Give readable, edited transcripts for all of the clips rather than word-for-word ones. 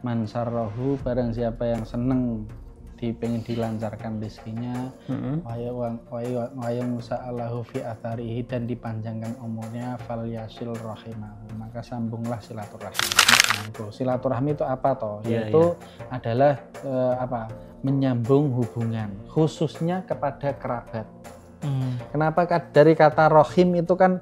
Man sarrahu, barang siapa yang seneng pengen dilancarkan rezekinya, wayang sa'alahu fi atharihi, dan dipanjangkan umurnya, fal yasil rahimahu, maka sambunglah silaturahmi. Nah, itu silaturahmi itu apa toh? Yaitu adalah menyambung hubungan khususnya kepada kerabat. Kenapa? Dari kata rohim itu kan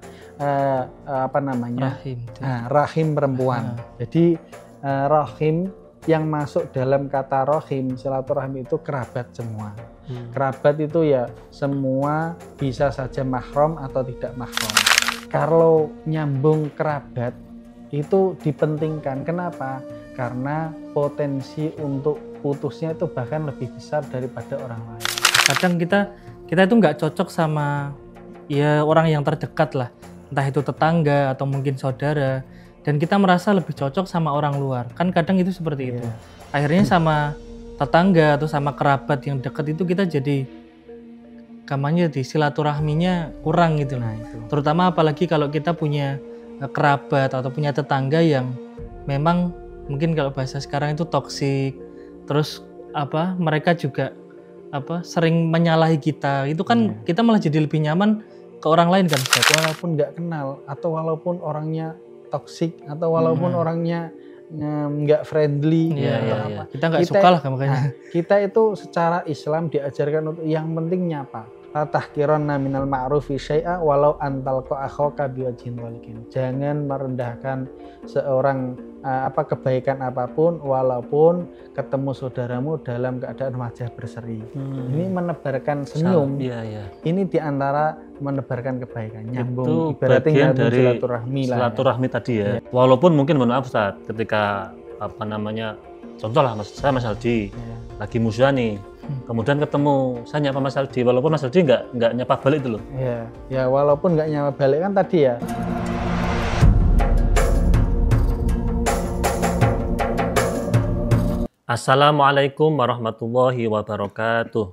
rahim perempuan. Jadi rohim yang masuk dalam kata rohim, silaturahmi itu kerabat semua. Kerabat itu ya semua, bisa saja mahram atau tidak mahram. Kalau nyambung kerabat itu dipentingkan. Kenapa? Karena potensi untuk putusnya itu bahkan lebih besar daripada orang lain. Kadang kita itu nggak cocok sama ya orang yang terdekat lah, entah itu tetangga atau mungkin saudara. Dan kita merasa lebih cocok sama orang luar. Kan kadang itu seperti itu. Akhirnya sama tetangga atau sama kerabat yang dekat itu kita jadi gampangnya di silaturahminya kurang gitu. Nah, itu. Terutama apalagi kalau kita punya kerabat atau punya tetangga yang memang mungkin kalau bahasa sekarang itu toksik. Terus mereka juga sering menyalahi kita. Itu kan kita malah jadi lebih nyaman ke orang lain kan. Walaupun nggak kenal atau walaupun orangnya toksik atau walaupun orangnya nggak friendly apa. Kita nggak suka lah makanya. Kita itu secara Islam diajarkan untuk yang penting nyapa. Tahqironna minal ma'rufi syai'a walau antalqa akhaka biwajhin walikin. Jangan merendahkan seorang kebaikan apapun walaupun ketemu saudaramu dalam keadaan wajah berseri. Ini menebarkan senyum. Ini diantara menebarkan kebaikan. Nyambung, itu bagian dari silaturahmi tadi ya. Walaupun mungkin mohon maaf Ustaz, ketika contoh lah saya Mas Aldi lagi musuhan nih. Kemudian ketemu, saya nyapa Mas Aldi, walaupun Mas Aldi nggak nyapa balik itu loh. Ya walaupun nggak nyapa balik kan tadi ya. Assalamualaikum warahmatullahi wabarakatuh.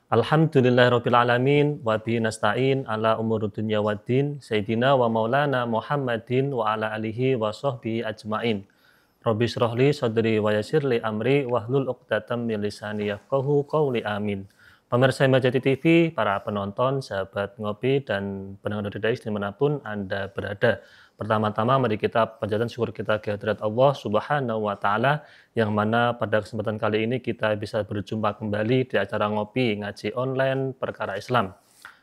Alhamdulillahirabbil alamin wa bihi nasta'in ala umurud dunya waddin sayyidina wa maulana Muhammadin wa ala alihi wa sahbihi ajmain. Rabbi shrahli sadri wa yassirli amri wahlul 'uqdatam min lisani yafqahu qawli amin. Pemirsa Majati TV, para penonton, sahabat ngopi dan pendengar Dodais dimanapun Anda berada. Pertama-tama mari kita panjatkan syukur kita kehadirat Allah Subhanahu wa taala yang mana pada kesempatan kali ini kita bisa berjumpa kembali di acara ngopi ngaji online perkara Islam.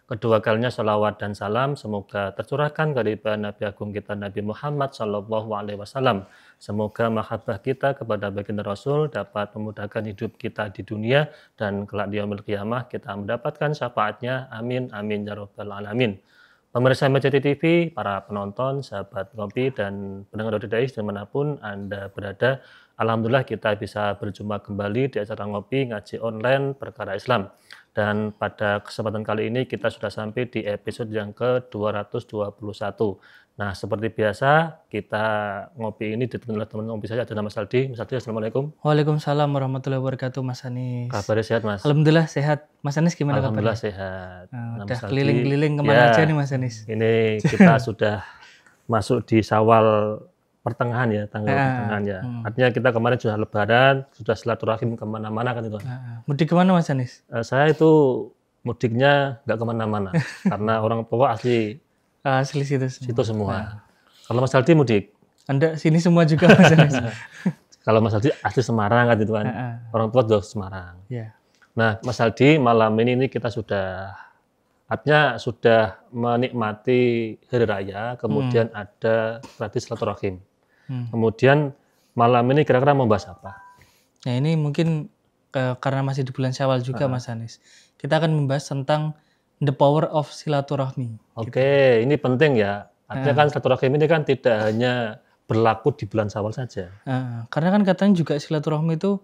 Kedua kalinya salawat dan salam semoga tercurahkan kepada Nabi Agung kita Nabi Muhammad SAW. Semoga mahabbah kita kepada baginda Rasul dapat memudahkan hidup kita di dunia dan kelak di yaumil qiyamah kita mendapatkan syafaatnya. Amin amin ya rabbal alamin. Pemirsa Majati TV, para penonton, sahabat ngopi dan pendengar Dodais dimanapun Anda berada, alhamdulillah kita bisa berjumpa kembali di acara ngopi ngaji online perkara Islam. Dan pada kesempatan kali ini kita sudah sampai di episode yang ke-221. Nah, seperti biasa kita ngopi ini ditemani oleh teman ngopi saya ada Mas Aldi. Mas Aldi, assalamualaikum. Waalaikumsalam warahmatullahi wabarakatuh, Mas Anis. Kabarnya sehat, Mas? Alhamdulillah sehat. Mas Anis gimana kabarnya? Alhamdulillah sehat. Udah keliling-keliling kemana aja nih Mas Anis? Ini kita sudah masuk di Syawal pertengahan ya, tanggal pertengahan ya. Artinya kita kemarin sudah lebaran, sudah silaturahim kemana-mana kan itu. Mudik kemana Mas Anis? Saya itu mudiknya nggak kemana-mana, karena orang tua asli situ semua. Kalau Mas Aldi mudik? Anda sini semua juga Mas Anis. Kalau Mas Aldi asli Semarang kan itu kan, orang tua juga Semarang. Nah Mas Aldi, malam ini kita sudah menikmati hari raya, kemudian ada tradisi silaturahim. Kemudian malam ini kira-kira mau bahas apa? Nah ini mungkin karena masih di bulan Syawal juga Mas Anis. Kita akan membahas tentang the power of silaturahmi. Oke, ini penting ya. Artinya kan silaturahim ini kan tidak hanya berlaku di bulan Syawal saja. Karena kan katanya juga silaturahmi itu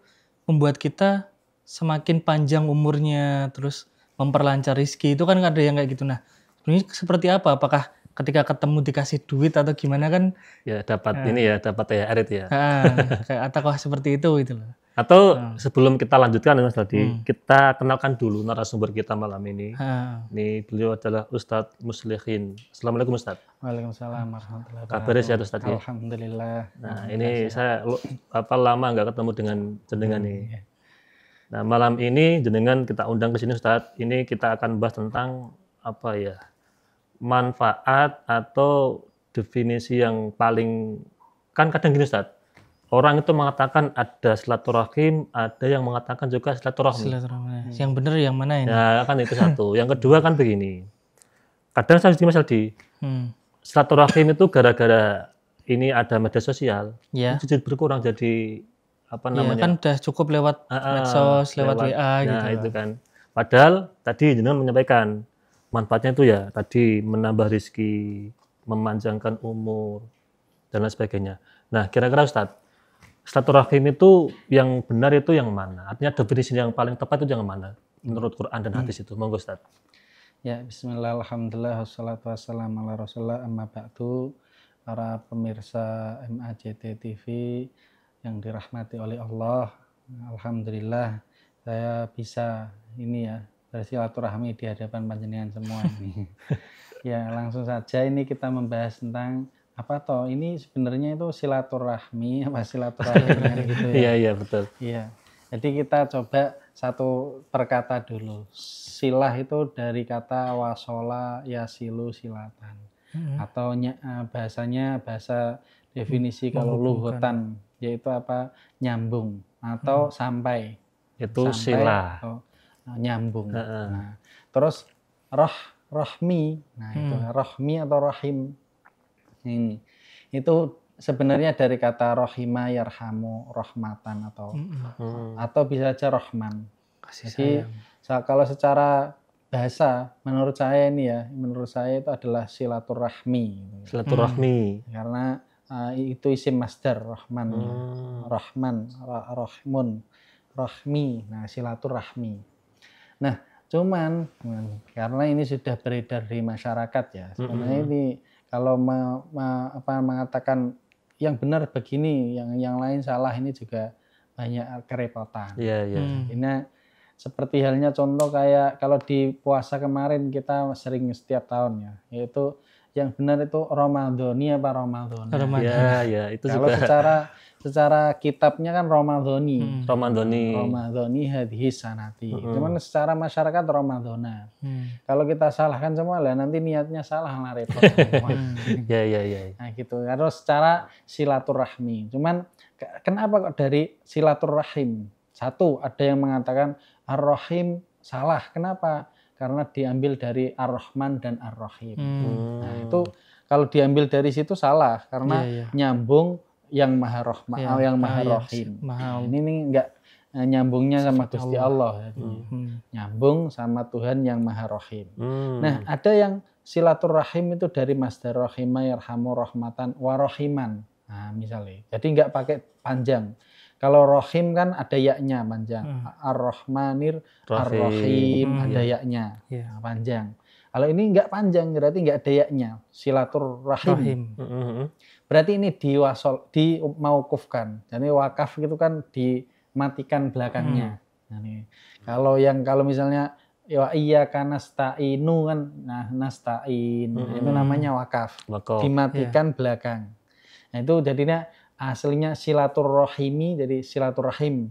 membuat kita semakin panjang umurnya, terus memperlancar rezeki. Itu kan ada yang kayak gitu. Nah, ini seperti apa? Apakah ketika ketemu dikasih duit atau gimana kan? Ya dapat ini ya, dapat THR itu ya. Kayak ataukah seperti itu gitu loh. Atau sebelum kita lanjutkan Mas tadi, kita kenalkan dulu narasumber kita malam ini. Ini beliau adalah Ustadz Muslihin. Assalamualaikum Ustadz. Waalaikumsalam warahmatullahi wabarakatuh. Kabarnya sehat Ustadz ya? Alhamdulillah. Nah ini saya lama nggak ketemu dengan jenengan nih. Nah malam ini jenengan kita undang ke sini Ustadz. Ini kita akan bahas tentang apa ya, manfaat atau definisi yang paling, kan kadang gini Ustadz. Orang itu mengatakan ada silaturahim, ada yang mengatakan juga silaturahmi. Yang benar yang mana ini? Ya kan itu satu. Yang kedua kan begini. Kadang saya Mas Aldi, silaturahim itu gara-gara ini ada media sosial, itu jadi berkurang jadi apa namanya? Kan udah cukup lewat medsos, lewat WA gitu. Nah itu kan. Padahal tadi jenengan menyampaikan manfaatnya itu ya tadi menambah rezeki, memanjangkan umur dan lain sebagainya. Nah kira-kira Ustadz, silaturahim itu yang benar itu yang mana? Artinya definisi yang paling tepat itu yang mana? Menurut Quran dan hadis itu. Monggo Ustaz. Ya, bismillah, alhamdulillah, wassalatu wassalamu ala rasulullah, amma ba'du. Para pemirsa MAJT TV yang dirahmati oleh Allah. Alhamdulillah saya bisa ini ya, bersilaturahmi di hadapan panjenengan semua ini. Ya, langsung saja ini kita membahas tentang apa toh, ini sebenarnya itu silaturahmi apa silaturahmi gitu ya. Iya betul. Iya. Jadi kita coba satu perkata dulu. Silah itu dari kata wasola yasilu silatan. Atau bahasanya bahasa definisi kalau luhutan yaitu apa? Nyambung atau sampai. Itu silah. Nyambung. Nah, terus rohmi. Nah, itu rohmi atau rahim. Ini itu sebenarnya dari kata rohima yarhamu rohmatan atau bisa aja rohman. Jadi kalau secara bahasa menurut saya itu adalah silaturahmi. Karena itu isim masdar rohman, rohmun, rohmi. Nah silaturahmi. Nah cuman karena ini sudah beredar di masyarakat ya. Sebenarnya ini kalau mengatakan yang benar begini, yang lain salah, ini juga banyak kerepotan. Ini seperti halnya contoh kayak kalau di puasa kemarin kita sering setiap tahun ya, yaitu yang benar itu Ramadhani apa Ramadhana. Ya itu kalau juga. Secara kitabnya kan Ramadhani. Ramadhani hadhihi sanati. Cuman secara masyarakat Ramadhana. Kalau kita salahkan semua lah nanti niatnya salah lah repot semua. Nah gitu. Harus secara silaturahmi. Cuman kenapa kok dari silaturahim? Satu, ada yang mengatakan ar-rahim salah. Kenapa? Karena diambil dari ar-rahman dan ar-rahim. Nah itu kalau diambil dari situ salah karena nyambung yang maha rahmah, yang maha rahim. Ini enggak nyambungnya sama Gusti Allah. Nyambung sama Tuhan yang maha rahim. Nah, ada yang silaturahim itu dari masdar rahimah yarhamu rahmatan wa rahiman. Nah, misalnya. Jadi enggak pakai panjang. Kalau rahim kan ada yaknya panjang. Ar-Rahmanir, Ar-Rahim ada yaknya panjang. Kalau ini enggak panjang, berarti enggak ada yaknya. Silaturahim. Berarti ini dimaukufkan. Jadi wakaf itu kan dimatikan belakangnya. Nah, kalau misalnya ya iyyaka nasta'inu kan, nah nasta'in itu namanya wakaf. Dimatikan belakang. Nah, itu jadinya aslinya silaturahimi jadi silaturahim.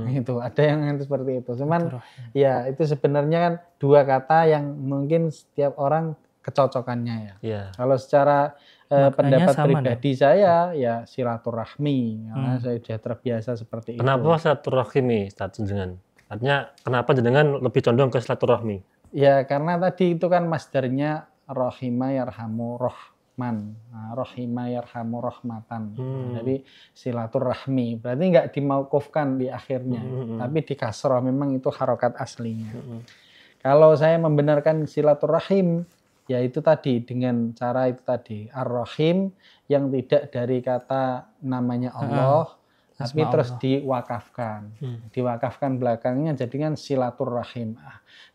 Itu ada yang seperti itu. Cuman ya itu sebenarnya kan dua kata yang mungkin setiap orang kecocokannya ya. Kalau secara pendapat pribadi saya ya silaturahmi karena saya sudah terbiasa seperti itu. Kenapa silaturahmi jenengan? Artinya kenapa jenengan lebih condong ke silaturahmi? Ya karena tadi itu kan masdarnya rahima yarhamu rahman. Nah, rahima yarhamu rahmatan. Jadi silaturahmi berarti enggak dimaukufkan di akhirnya, tapi di kasroh, memang itu harokat aslinya. Kalau saya membenarkan silaturahim ya itu tadi dengan cara itu tadi ar-rahim yang tidak dari kata namanya Allah tapi terus diwakafkan. Diwakafkan belakangnya jadikan silaturahim.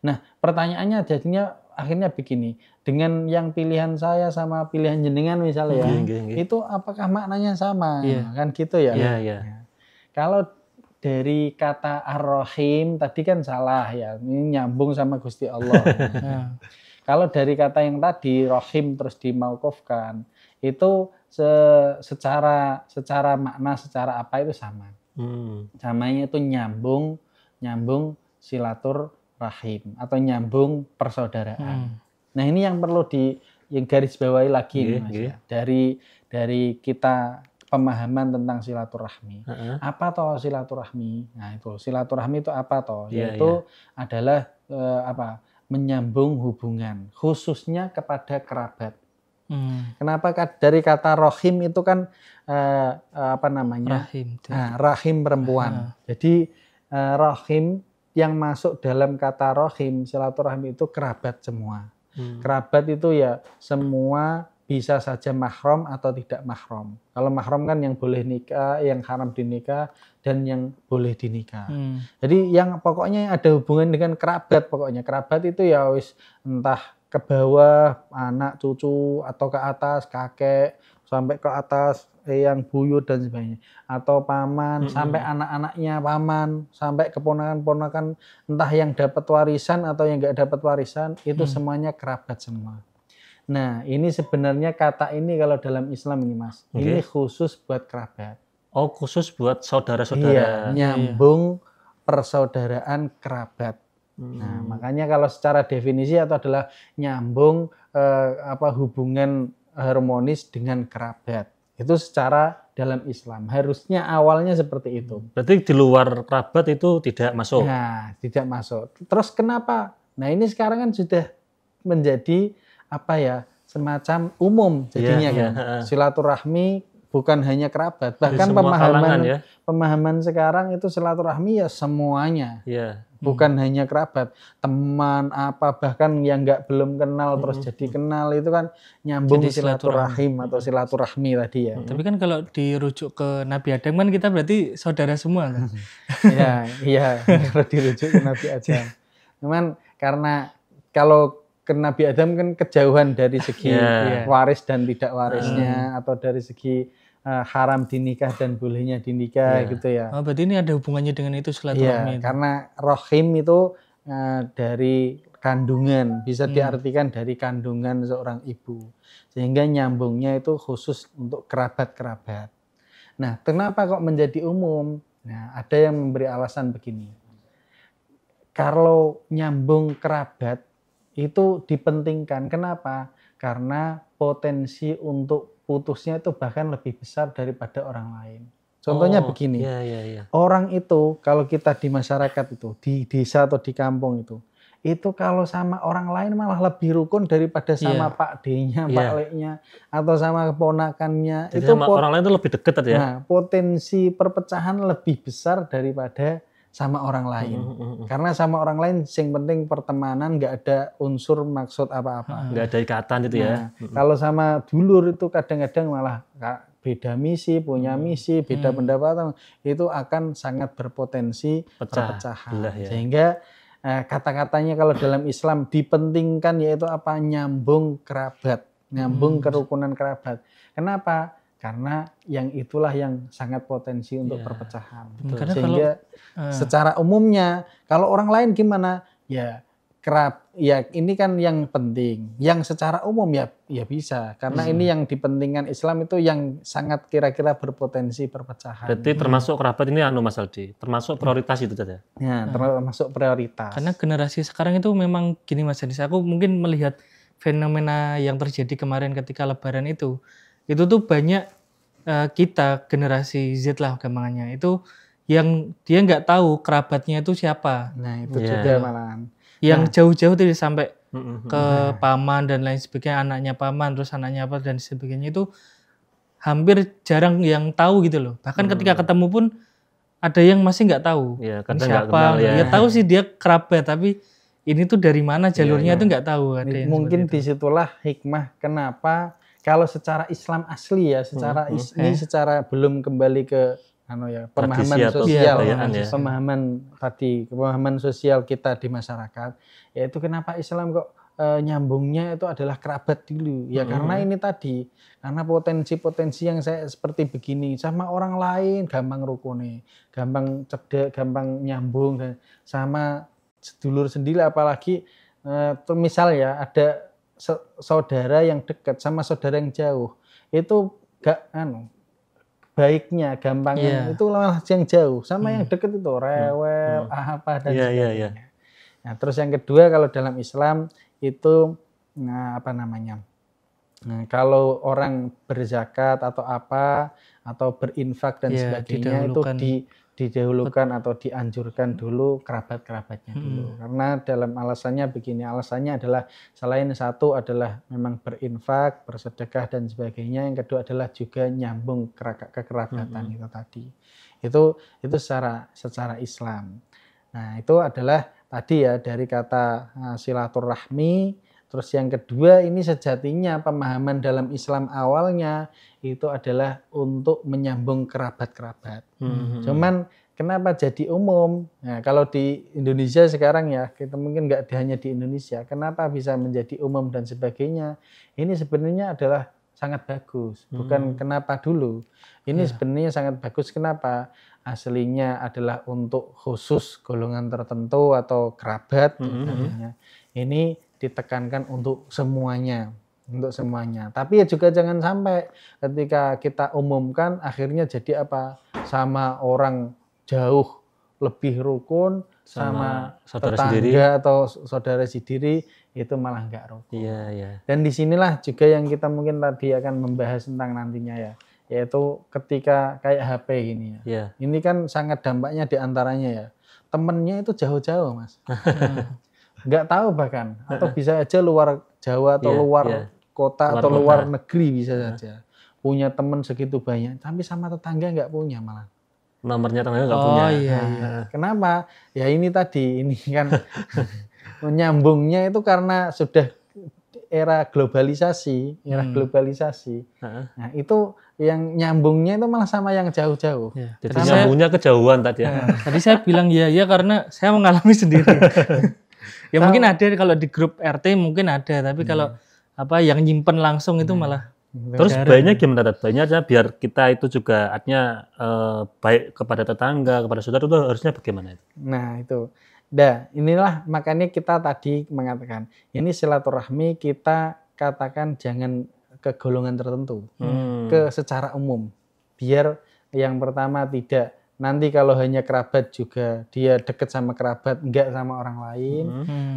Nah, pertanyaannya jadinya akhirnya begini, dengan yang pilihan saya sama pilihan jenengan misalnya itu apakah maknanya sama? Kan gitu ya. Kalau dari kata Ar-Rahim tadi kan salah ya, ini nyambung sama Gusti Allah. Kalau dari kata yang tadi Rahim terus dimauqufkan, itu secara makna, secara apa itu sama. Samanya itu nyambung silaturahim atau nyambung persaudaraan. Nah, ini yang perlu yang garis bawahi lagi nih, Mas. Ya. Dari kita pemahaman tentang silaturahmi. Apa toh silaturahmi? Nah, itu silaturahmi itu apa toh? Yaitu adalah menyambung hubungan khususnya kepada kerabat. Kenapa dari kata rohim itu kan rahim perempuan. Jadi rohim yang masuk dalam kata rohim silaturahmi itu kerabat semua. Kerabat itu ya semua, bisa saja mahram atau tidak mahram. Kalau mahram kan yang boleh nikah, yang haram dinikah, dan yang boleh dinikah. Jadi yang pokoknya ada hubungan dengan kerabat, pokoknya kerabat itu ya wis entah ke bawah anak cucu atau ke atas kakek sampai ke atas yang buyut dan sebagainya, atau paman sampai anak-anaknya paman sampai keponakan-ponakan, entah yang dapat warisan atau yang nggak dapat warisan, itu semuanya kerabat semua. Nah, ini sebenarnya kata ini kalau dalam Islam ini, Mas, ini khusus buat kerabat. Oh, khusus buat saudara-saudara. Iya, nyambung persaudaraan kerabat. Nah, makanya kalau secara definisi itu adalah nyambung hubungan harmonis dengan kerabat. Itu secara dalam Islam. Harusnya awalnya seperti itu. Berarti di luar kerabat itu tidak masuk? Nah, tidak masuk. Terus kenapa? Nah, ini sekarang kan sudah menjadi semacam umum jadinya kan. Silaturahmi bukan hanya kerabat, bahkan pemahaman sekarang itu silaturahmi ya semuanya. Bukan hanya kerabat, teman bahkan yang belum kenal terus jadi kenal, itu kan nyambung silaturahim atau silaturahmi tadi ya. Tapi kan kalau dirujuk ke Nabi Adam kan kita berarti saudara semua kan. Iya, kalau dirujuk ke Nabi Adam. Cuman karena kalau ke Nabi Adam kan kejauhan dari segi waris dan tidak warisnya, atau dari segi haram dinikah dan bolehnya dinikah gitu ya. Oh, berarti ini ada hubungannya dengan itu silaturahmi. Karena rohim itu dari kandungan, bisa diartikan dari kandungan seorang ibu. Sehingga nyambungnya itu khusus untuk kerabat-kerabat. Nah, kenapa kok menjadi umum? Nah, ada yang memberi alasan begini. Kalau nyambung kerabat itu dipentingkan. Kenapa? Karena potensi untuk putusnya itu bahkan lebih besar daripada orang lain. Contohnya begini, orang itu kalau kita di masyarakat itu, di desa atau di kampung itu kalau sama orang lain malah lebih rukun daripada sama Pak D-nya, Pak Le-nya, atau sama keponakannya. Jadi itu sama orang lain itu lebih dekat ya? Nah, potensi perpecahan lebih besar daripada sama orang lain. Karena sama orang lain yang penting pertemanan, nggak ada unsur maksud apa-apa. Nggak ada ikatan itu ya. Kalau sama dulur itu kadang-kadang malah beda misi, punya misi, beda pendapat, itu akan sangat berpotensi perpecahan. Sehingga kata-katanya kalau dalam Islam dipentingkan yaitu nyambung kerabat, nyambung kerukunan kerabat. Kenapa? Karena yang itulah yang sangat potensi untuk perpecahan. Sehingga secara umumnya kalau orang lain gimana? Ya ini kan yang penting. Yang secara umum ya bisa. Karena ini yang dipentingkan Islam itu yang sangat kira-kira berpotensi perpecahan. Berarti termasuk kerabat ini Mas Aldi, termasuk prioritas itu saja. Ya, termasuk prioritas. Karena generasi sekarang itu memang gini Mas Aldi. Aku mungkin melihat fenomena yang terjadi kemarin ketika Lebaran itu tuh banyak kita generasi Z lah gampangannya itu yang dia nggak tahu kerabatnya itu siapa. Nah itu juga malahan. Yang jauh-jauh tuh sampai ke paman dan lain sebagainya, anaknya paman terus anaknya apa dan sebagainya, itu hampir jarang yang tahu gitu loh. Bahkan ketika ketemu pun ada yang masih nggak tahu siapa. Ya tahu sih dia kerabat, tapi ini tuh dari mana jalurnya itu nggak tahu. Mungkin disitulah hikmah kenapa kalau secara Islam asli ya, secara ini secara belum kembali ke pemahaman sosial, pemahaman sosial kita di masyarakat, yaitu kenapa Islam kok nyambungnya itu adalah kerabat dulu. Ya karena ini tadi, karena potensi-potensi yang saya seperti begini sama orang lain gampang rukune, gampang cedek, gampang nyambung dan sama sedulur sendiri apalagi misal ya ada saudara yang dekat sama saudara yang jauh. Itu gak baiknya gampangnya itu malah yang jauh sama yang dekat itu rewel apa dan sebagainya. Nah, terus yang kedua kalau dalam Islam itu kalau orang berzakat atau apa atau berinfak dan sebagainya itu didahulukan atau dianjurkan dulu kerabat-kerabatnya dulu. Karena dalam alasannya begini, alasannya adalah selain satu adalah memang berinfak, bersedekah dan sebagainya, yang kedua adalah juga nyambung kekerabatan itu tadi. Itu secara Islam. Nah, itu adalah tadi ya dari kata silaturahmi. Terus yang kedua ini sejatinya pemahaman dalam Islam awalnya itu adalah untuk menyambung kerabat-kerabat. Cuman kenapa jadi umum? Nah, kalau di Indonesia sekarang ya, kita mungkin nggak hanya di Indonesia. Kenapa bisa menjadi umum dan sebagainya? Ini sebenarnya adalah sangat bagus. Bukan kenapa dulu. Ini sebenarnya sangat bagus. Kenapa? Aslinya adalah untuk khusus golongan tertentu atau kerabat. Ini ditekankan untuk semuanya. Tapi ya juga jangan sampai ketika kita umumkan akhirnya jadi apa? Sama orang jauh lebih rukun sama tetangga sendiri atau saudara sendiri itu malah enggak rukun. Dan disinilah juga yang kita mungkin tadi akan membahas tentang nantinya ya, yaitu ketika kayak HP ini ya. Ini kan sangat dampaknya diantaranya ya, temennya itu jauh-jauh Mas. Nggak tahu bahkan atau bisa aja luar Jawa atau luar kota atau luar negeri bisa saja punya teman segitu banyak tapi sama tetangga nggak punya, malah nomornya tetangga nggak punya. Kenapa ya? Ini tadi ini kan menyambungnya itu karena sudah era globalisasi. Nah itu yang nyambungnya itu malah sama yang jauh-jauh. Jadi nyambungnya kejauhan tadi ya. Tadi saya bilang ya karena saya mengalami sendiri. Ya mungkin ada kalau di grup RT mungkin ada, tapi kalau yang nyimpen langsung itu malah. Terus baiknya gimana? Baiknya biar kita itu juga artinya baik kepada tetangga, kepada saudara itu harusnya bagaimana itu? Nah itu. Inilah makanya kita tadi mengatakan ini silaturahmi kita katakan jangan ke golongan tertentu, ke secara umum. Biar yang pertama tidak nanti kalau hanya kerabat juga dia dekat sama kerabat, enggak sama orang lain.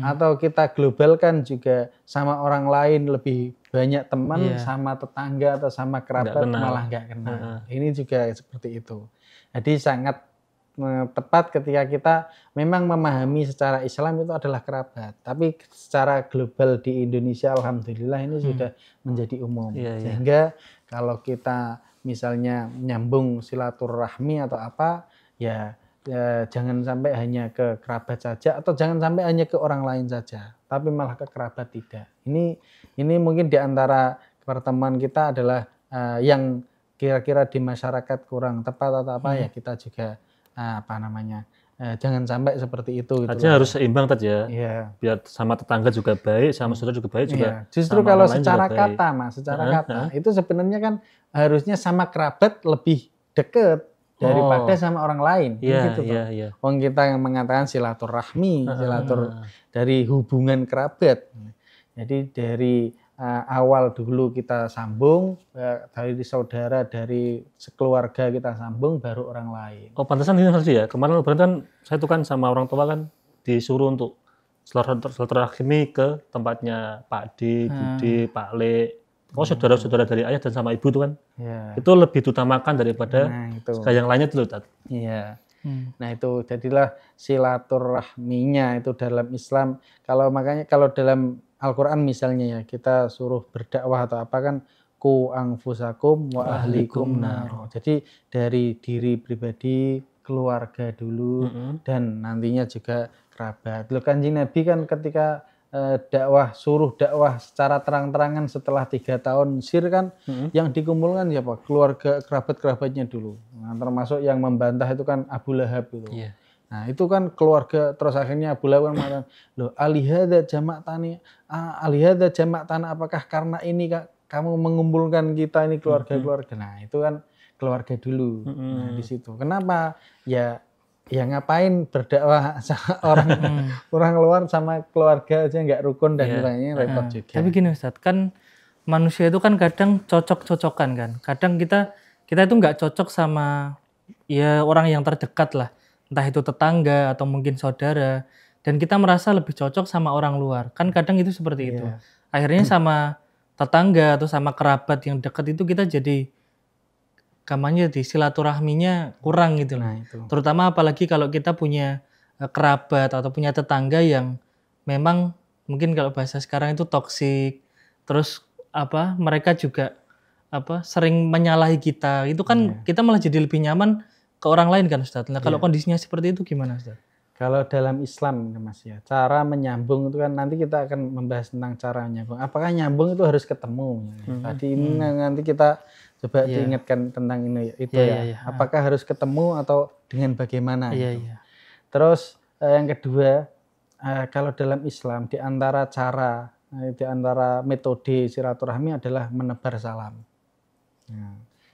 Atau kita globalkan juga sama orang lain lebih banyak teman, sama tetangga atau sama kerabat malah enggak kenal. Ini juga seperti itu. Jadi sangat tepat ketika kita memang memahami secara Islam itu adalah kerabat. Tapi secara global di Indonesia alhamdulillah ini sudah menjadi umum. Sehingga kalau kita misalnya nyambung silaturahmi atau apa ya jangan sampai hanya ke kerabat saja atau jangan sampai hanya ke orang lain saja tapi malah ke kerabat tidak. Ini mungkin diantara pertemuan kita adalah yang kira-kira di masyarakat kurang tepat atau apa ya kita juga jangan sampai seperti itu. Artinya harus seimbang tadi ya. Biar sama tetangga juga baik, sama saudara juga baik juga. Justru kalau secara kata Mas, kata itu sebenarnya kan harusnya sama kerabat lebih dekat daripada sama orang lain. Wong kita yang mengatakan silaturahmi, dari hubungan kerabat. Jadi dari awal dulu kita sambung, dari saudara, dari sekeluarga kita sambung, baru orang lain. Oh pantesan ini ya. Kemarin kan saya tuh kan sama orang tua kan disuruh untuk silaturahmi ke tempatnya Pak D, Bude, Pak Le. Saudara-saudara dari ayah dan sama ibu itu kan. Itu lebih diutamakan daripada yang lainnya itu loh. Nah itu jadilah silaturahminya itu dalam Islam. Makanya kalau dalam Al-Quran misalnya ya kita suruh berdakwah atau apa kan ku anfusakum wa ahlikum nar. Jadi dari diri pribadi, keluarga dulu dan nantinya juga kerabat. Loh Kanjeng Nabi kan ketika suruh dakwah secara terang-terangan setelah 3 tahun Mesir kan yang dikumpulkan siapa? Keluarga kerabat-kerabatnya dulu. Nah, termasuk yang membantah itu kan Abu Lahab itu. Nah itu kan keluarga, terus akhirnya Abu Lahab mengatakan, loh alihada jamak tanah, apakah karena ini kamu mengumpulkan kita ini keluarga-keluarga. Nah itu kan keluarga dulu. Nah di situ. Kenapa? Ya ngapain berdakwah orang luar sama keluarga aja nggak rukun dan lainnya repot juga. Tapi gini Ustadz, kan manusia itu kan kadang cocok-cocokan kan. Kadang kita itu nggak cocok sama ya orang yang terdekat lah. Entah itu tetangga atau mungkin saudara. Dan kita merasa lebih cocok sama orang luar. Kan kadang itu seperti itu. Akhirnya sama tetangga atau sama kerabat yang dekat itu kita jadi gampangnya di silaturahminya kurang gitu lah. Terutama apalagi kalau kita punya kerabat atau punya tetangga yang memang mungkin kalau bahasa sekarang itu toksik. Terus mereka juga sering menyalahi kita. Itu kan kita malah jadi lebih nyaman ke orang lain kan Ustadz. Nah kalau kondisinya seperti itu gimana Ustadz? Kalau dalam Islam Mas ya, cara menyambung itu kan nanti kita akan membahas tentang cara menyambung. Apakah nyambung itu harus ketemu? Tadi ini nanti kita coba diingatkan tentang ini itu Apakah harus ketemu atau dengan bagaimana? Terus yang kedua, kalau dalam Islam di antara metode silaturahmi adalah menebar salam.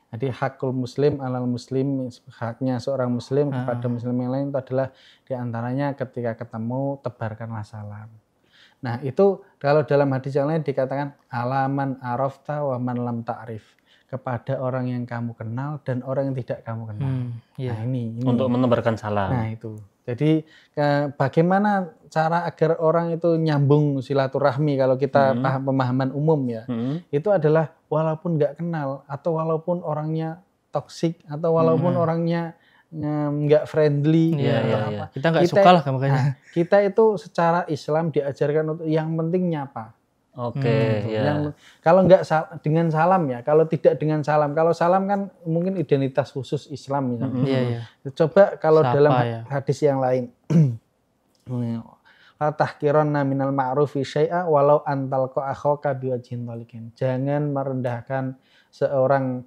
Jadi hakul muslim alal muslim, haknya seorang muslim kepada muslim yang lain itu adalah diantaranya ketika ketemu tebarkanlah salam. Nah itu kalau dalam hadis yang lain dikatakan alaman arafta wa man lam ta'rif, kepada orang yang kamu kenal dan orang yang tidak kamu kenal. Nah ini untuk menebarkan salam. Nah itu. Jadi bagaimana cara agar orang itu nyambung silaturahmi kalau kita paham pemahaman umum ya. Itu adalah walaupun nggak kenal atau walaupun orangnya toksik atau walaupun orangnya nggak friendly atau apa. Kita nggak suka lah makanya. Kita itu secara Islam diajarkan untuk yang penting nyapa. Kalau nggak dengan salam ya, kalau tidak dengan salam. Kalau salam kan mungkin identitas khusus Islam misalnya. Coba kalau dalam hadis yang lain. La tahqironna minal ma'rufi syai'a walau antalqa akhaka biwajhin thaliqin. Jangan merendahkan seorang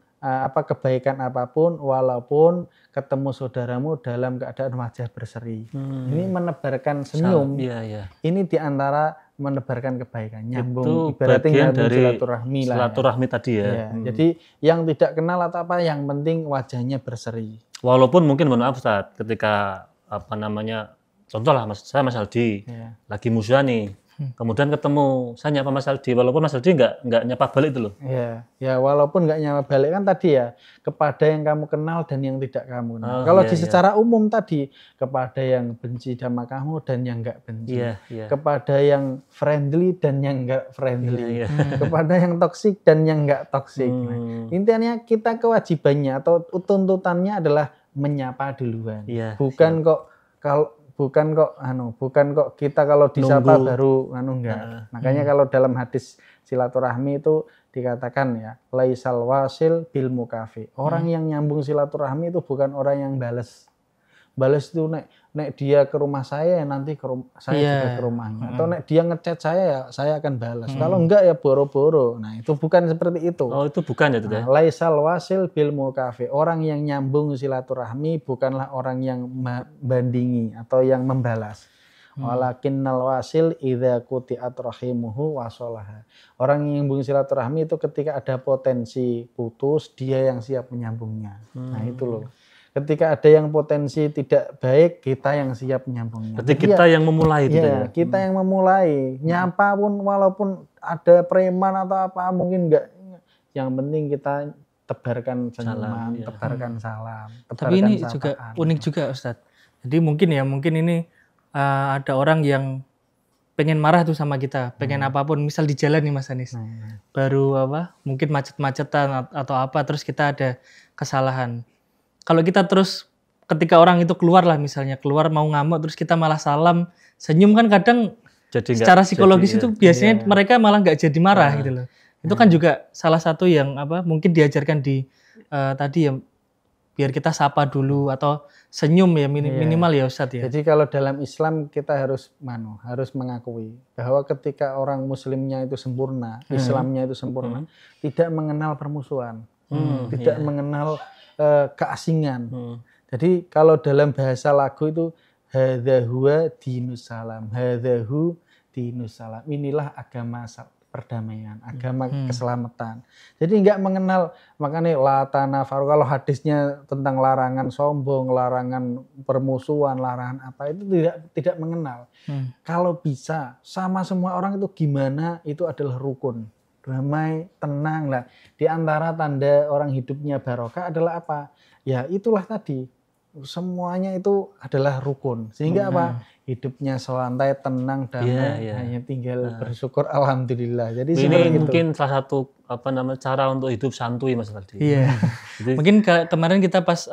kebaikan apapun walaupun ketemu saudaramu dalam keadaan wajah berseri. Ini menebarkan senyum. Ini diantara menebarkan kebaikan, nyambung, ibaratnya dari silaturahmi lah. Silaturahmi tadi ya. Jadi yang tidak kenal atau apa, yang penting wajahnya berseri. Walaupun mungkin mohon maaf Ustaz, ketika contoh lah saya Mas Aldi lagi musuhan nih. Kemudian ketemu, saya nyapa Mas Aldi, walaupun Mas Aldi nggak nyapa balik itu loh. Ya walaupun nggak nyapa balik kan tadi ya, kepada yang kamu kenal dan yang tidak kamu kenal. Kalau secara umum tadi, kepada yang benci sama kamu dan yang nggak benci. Kepada yang friendly dan yang nggak friendly. Kepada yang toksik dan yang nggak toksik. Intinya kita kewajibannya atau tuntutannya adalah menyapa duluan. Bukan kok kita kalau disapa baru enggak. Makanya kalau dalam hadis silaturahmi itu dikatakan ya, laisal wasil bil mukafi. Orang yang nyambung silaturahmi itu bukan orang yang balas. Balas itu nek dia ke rumah saya nanti saya juga ke rumahnya. Atau nek dia ngechat saya akan balas. Kalau enggak ya boro-boro. Nah, itu bukan seperti itu. Oh, itu bukan ya, Tuh. Laisal wasil bil mukafi. Orang yang nyambung silaturahmi bukanlah orang yang membandingi atau yang membalas. Walakinnal wasil idza quti'at rahimuhu wasalaha. Orang yang nyambung silaturahmi itu ketika ada potensi putus, dia yang siap menyambungnya. Nah, itu loh. Ketika ada yang potensi tidak baik, kita yang siap menyambungnya. Berarti kita yang memulai itu ya? Kita yang memulai. Nyapa pun walaupun ada preman atau apa, mungkin enggak. Yang penting kita tebarkan senyuman, tebarkan salam. Tapi ini juga unik juga Ustadz. Jadi mungkin ini ada orang yang pengen marah tuh sama kita, pengen apapun, misal di jalan nih Mas Anis. Baru mungkin macet-macetan atau apa, terus kita ada kesalahan. Kalau kita terus ketika orang itu keluar mau ngamuk terus kita malah salam senyum kan kadang jadi secara psikologis itu biasanya mereka malah nggak jadi marah gitu loh. Itu kan juga salah satu yang mungkin diajarkan di tadi ya, biar kita sapa dulu atau senyum ya minimal ya Ustadz ya. Jadi kalau dalam Islam kita harus mengakui bahwa ketika orang muslimnya itu sempurna, Islamnya itu sempurna, tidak mengenal permusuhan, tidak mengenal keasingan. Jadi kalau dalam bahasa lagu itu hadza huwa dinus salam, hadza hu dinus salam. Inilah agama perdamaian, agama keselamatan. Jadi enggak mengenal, makanya la tanafaru, kalau hadisnya tentang larangan sombong, larangan permusuhan, larangan apa itu tidak mengenal. Kalau bisa sama semua orang itu gimana, itu adalah rukun. Damai, tenang lah. Di antara tanda orang hidupnya barokah adalah apa? Ya itulah tadi. Semuanya itu adalah rukun. Sehingga apa? Hidupnya selantai, tenang, damai, hanya tinggal bersyukur alhamdulillah. Jadi ini mungkin salah satu cara untuk hidup santuy Mas Aldi. Iya. Mungkin kemarin kita pas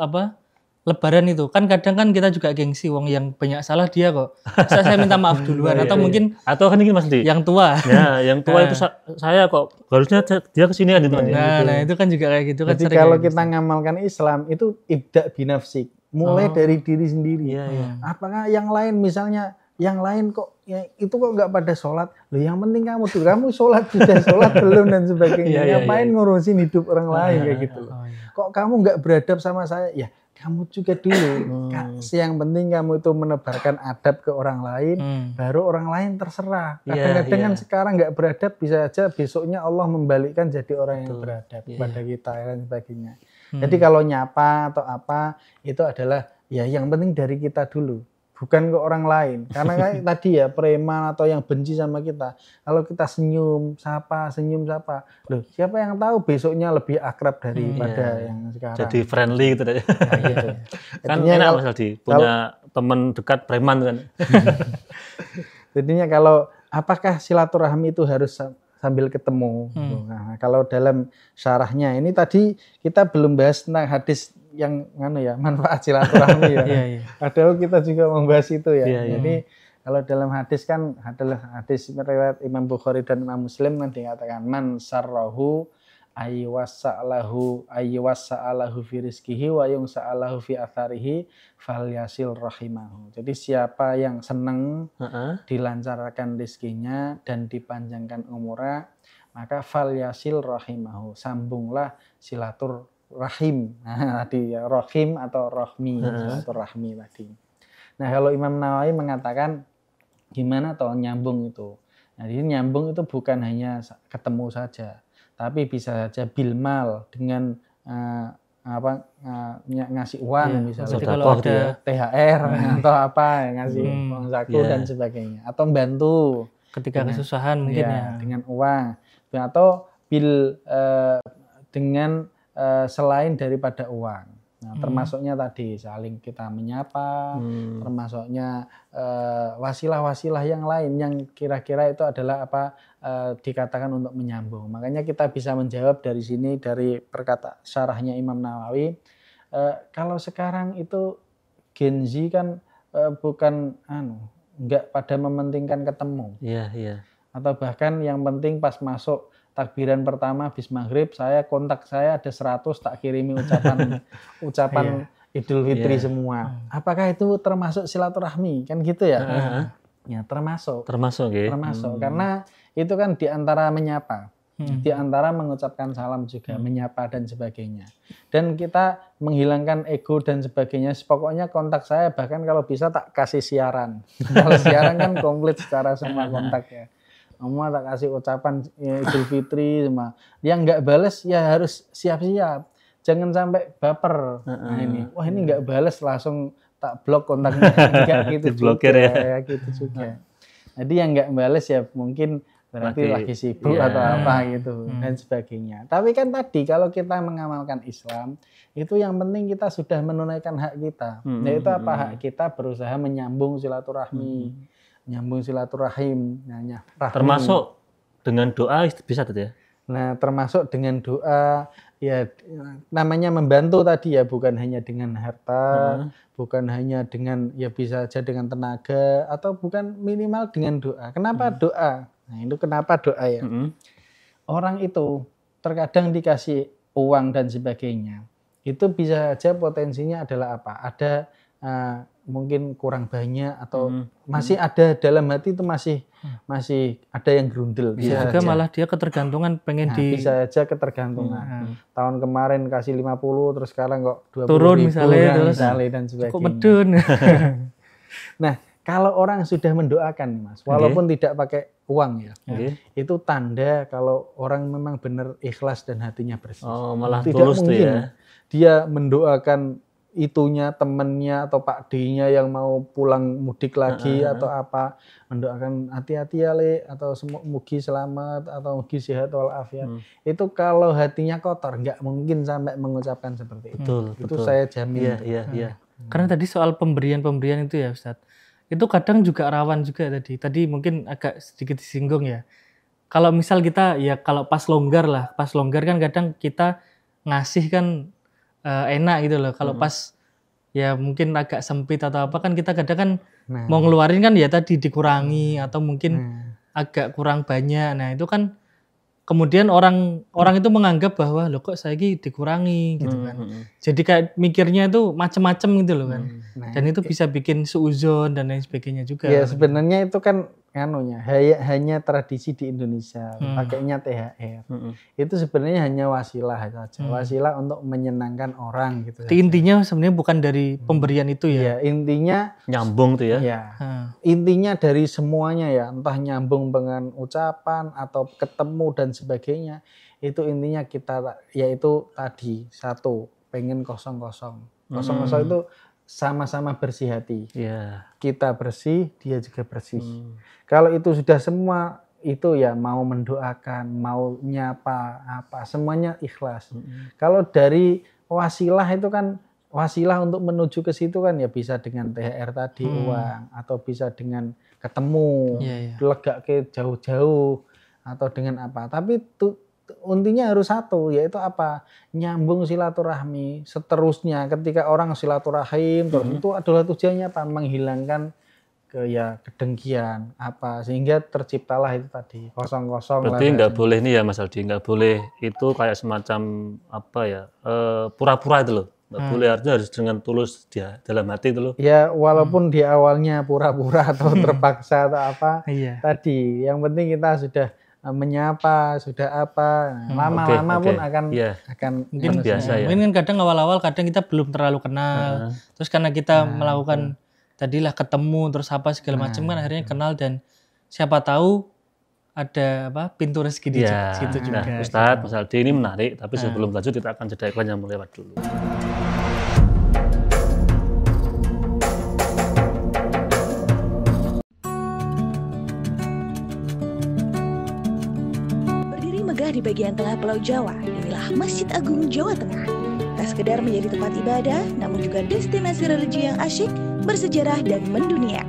Lebaran itu kan kadang kan kita juga gengsi, wong yang banyak salah dia kok. Saya minta maaf duluan atau mungkin atau kan ini Mas Aldi. Yang tua. Ya, yang tua itu saya kok harusnya dia kesini aja gitu. Nah, itu kan juga kayak gitu kan. Jadi kalau kita ngamalkan Islam itu ibda binafsik. Mulai dari diri sendiri. Apakah yang lain misalnya yang lain kok ya, itu kok nggak pada sholat? Loh yang penting kamu sholat sudah sholat belum dan sebagainya. Ngapain ngurusin hidup orang lain kayak gitu loh. Kok kamu nggak beradab sama saya? Ya kamu juga dulu. Yang penting kamu itu menebarkan adab ke orang lain, baru orang lain terserah. Kadang-kadang kan sekarang nggak beradab, bisa aja besoknya Allah membalikkan jadi orang yang beradab kepada kita dan sebagainya. Jadi kalau nyapa atau apa itu adalah ya yang penting dari kita dulu, bukan ke orang lain. Karena kayak tadi ya preman atau yang benci sama kita, kalau kita senyum sapa, loh siapa yang tahu besoknya lebih akrab daripada yang sekarang. Jadi friendly gitu deh. Kan enak Mas Aldi punya teman dekat preman kan. Jadinya kalau apakah silaturahmi itu harus sambil ketemu. Nah, kalau dalam syarahnya ini tadi kita belum bahas tentang hadis yang manfaat silaturahmi ya. Padahal kita juga membahas itu ya. Jadi kalau dalam hadis kan adalah hadis riwayat Imam Bukhari dan Imam Muslim kan dikatakan man sarrahu ayyawasa'alahu fi rizqihi wa yungsa'alahu fi atharihi falyasil rahimahu. Jadi siapa yang senang dilancarkan rezekinya dan dipanjangkan umurnya, maka falyasil rahimahu, sambunglah silaturahim. Nah, tadi ya rahim atau rahmi, silaturahmi tadi. Nah, kalau Imam Nawawi mengatakan gimana toh nyambung itu. Nah, jadi nyambung itu bukan hanya ketemu saja, tapi bisa saja bilmal dengan ngasih uang misalnya kalau ada THR atau apa ngasih uang zakat dan sebagainya, atau membantu ketika kesusahan mungkin dengan uang, atau dengan selain daripada uang. Nah, termasuknya tadi saling kita menyapa, termasuknya wasilah-wasilah yang lain yang kira-kira itu adalah dikatakan untuk menyambung. Makanya kita bisa menjawab dari sini dari perkata syarahnya Imam Nawawi. Kalau sekarang itu Gen Z kan bukan enggak pada mementingkan ketemu. Atau bahkan yang penting pas masuk takbiran pertama habis maghrib kontak saya ada 100 tak kirimi ucapan Idul Fitri semua. Apakah itu termasuk silaturahmi? Kan gitu ya? Ya termasuk karena itu kan diantara menyapa, diantara mengucapkan salam juga, menyapa dan sebagainya. Dan kita menghilangkan ego dan sebagainya. Pokoknya kontak saya bahkan kalau bisa tak kasih siaran. Kalau siaran kan komplit secara semua kontak ya. Kamu tak kasih ucapan Idul Fitri semua. Yang nggak bales ya harus siap-siap. Jangan sampai baper. Nah ini, wah ini nggak bales langsung tak blok kontaknya. Enggak gitu juga. Ya gitu juga. Jadi yang nggak bales ya mungkin berarti lagi sibuk atau apa gitu dan sebagainya. Tapi kan tadi kalau kita mengamalkan Islam itu yang penting kita sudah menunaikan hak kita. Yaitu apa? Hak kita berusaha menyambung silaturahmi. Nyambung silaturahim, termasuk dengan doa bisa tadi ya. Nah, termasuk dengan doa ya namanya membantu tadi ya, bukan hanya dengan harta, bukan hanya dengan ya bisa aja dengan tenaga atau bukan minimal dengan doa. Kenapa doa? Nah, itu kenapa doa ya? Orang itu terkadang dikasih uang dan sebagainya. Itu bisa aja potensinya adalah apa? Ada mungkin kurang banyak atau masih ada dalam hati itu masih ada yang grundel. Bisa juga malah dia ketergantungan pengen bisa aja ketergantungan. Tahun kemarin kasih 50 terus sekarang kok 20 turun ribu misalnya dan sebagainya. Kok medun. Nah, kalau orang sudah mendoakan nih Mas, walaupun tidak pakai uang ya, itu tanda kalau orang memang benar ikhlas dan hatinya bersih. Oh, malah tidak tulus tuh mungkin ya. dia mendoakan itunya temennya atau Pak D-nya yang mau pulang mudik lagi atau apa, mendoakan hati-hati ya Le, atau mugi selamat atau mugi sehat walafiat. Itu kalau hatinya kotor nggak mungkin sampai mengucapkan seperti itu. Itu saya jamin. Iya. Karena tadi soal pemberian itu ya Ustadz, itu kadang juga rawan juga tadi mungkin agak sedikit disinggung ya. Kalau misal kita ya kalau pas longgar kan kadang kita ngasih kan enak gitu loh. Kalau pas ya mungkin agak sempit atau apa kan kita kadang kan mau ngeluarin kan ya tadi dikurangi atau mungkin agak kurang banyak. Nah itu kan kemudian orang itu menganggap bahwa loh kok saya ini dikurangi gitu kan. Jadi kayak mikirnya itu macam-macam gitu loh kan. Dan itu bisa bikin suuzon dan lain sebagainya juga. Ya sebenarnya itu kan hanya tradisi di Indonesia, pakainya THR. Itu sebenarnya hanya wasilah saja, wasilah untuk menyenangkan orang gitu. Intinya sebenarnya bukan dari pemberian itu ya. Ya intinya nyambung tuh ya. Ya. Intinya dari semuanya ya, entah nyambung dengan ucapan atau ketemu dan sebagainya. Itu intinya kita yaitu tadi satu, pengen kosong-kosong. Kosong-kosong itu sama-sama bersih hati. Kita bersih, dia juga bersih. Kalau itu sudah semua itu ya mau mendoakan, mau nyapa apa, semuanya ikhlas. Kalau dari wasilah itu kan wasilah untuk menuju ke situ kan ya bisa dengan THR tadi uang atau bisa dengan ketemu, lega ke jauh-jauh atau dengan apa. Tapi intinya harus satu, yaitu apa? Nyambung silaturahmi. Seterusnya ketika orang silaturahim terus itu adalah tujuannya apa? Menghilangkan kedengkian apa sehingga terciptalah itu tadi kosong-kosong. Berarti nggak boleh nih ya Mas Aldi, nggak boleh itu kayak semacam apa ya pura-pura itu loh. Nggak boleh, artinya harus dengan tulus dia dalam hati itu loh. Ya walaupun di awalnya pura-pura atau terpaksa atau apa tadi, yang penting kita sudah menyapa, sudah apa, lama-lama pun akan mungkin biasa ya. Mungkin kan kadang awal-awal kadang kita belum terlalu kenal, terus karena kita melakukan tadilah ketemu terus apa segala macam kan akhirnya kenal dan siapa tahu ada pintu rezeki di situ juga. Nah, Ustadz, Mas Aldi ini menarik, tapi sebelum lanjut kita akan jeda iklan yang melewat dulu. Berdiri megah di bagian tengah Pulau Jawa, inilah Masjid Agung Jawa Tengah. Tak sekedar menjadi tempat ibadah, namun juga destinasi religi yang asyik, bersejarah dan mendunia.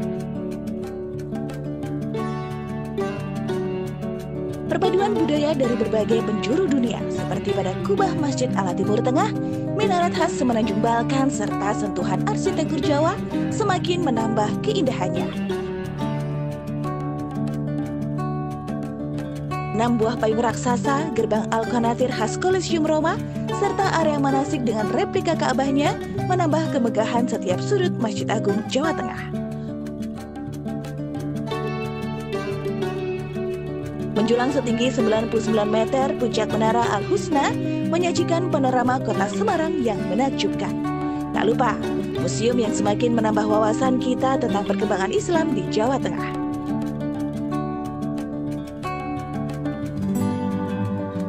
Perpaduan budaya dari berbagai penjuru dunia seperti pada kubah Masjid ala Timur Tengah, minaret khas Semenanjung Balkan serta sentuhan arsitektur Jawa semakin menambah keindahannya. 6 buah payung raksasa, gerbang Al-Qanatir khas Kolosium Roma, serta area manasik dengan replika Ka'bahnya menambah kemegahan setiap sudut Masjid Agung Jawa Tengah. Menjulang setinggi 99 meter, puncak Menara Al-Husna menyajikan panorama kota Semarang yang menakjubkan. Tak lupa, museum yang semakin menambah wawasan kita tentang perkembangan Islam di Jawa Tengah.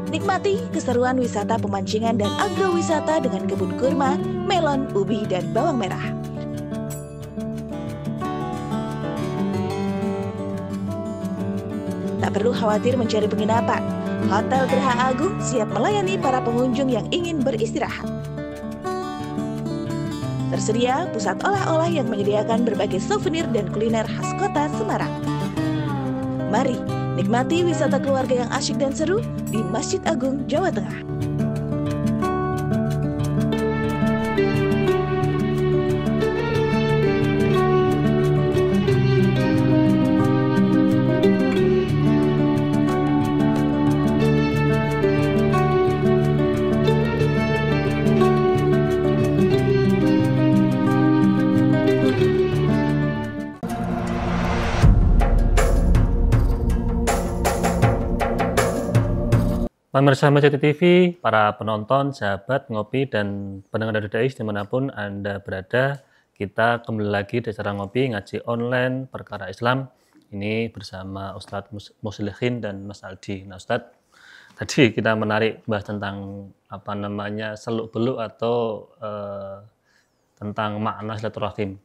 Nikmati keseruan wisata pemancingan dan agrowisata dengan kebun kurma, melon, ubi, dan bawang merah. Tak perlu khawatir mencari penginapan. Hotel Geraha Agung siap melayani para pengunjung yang ingin beristirahat. Tersedia pusat olah-olah yang menyediakan berbagai souvenir dan kuliner khas kota Semarang. Mari nikmati wisata keluarga yang asyik dan seru di Masjid Agung Jawa Tengah. Pemirsa Masjid TV, para penonton, sahabat, ngopi, dan pendengar dari Dais dimanapun Anda berada, Kita kembali lagi di acara ngopi ngaji online perkara Islam. Ini bersama Ustadz Muslihin dan Mas Aldi. Nah Ustadz, tadi kita menarik bahas tentang seluk-beluk atau tentang makna silaturahim.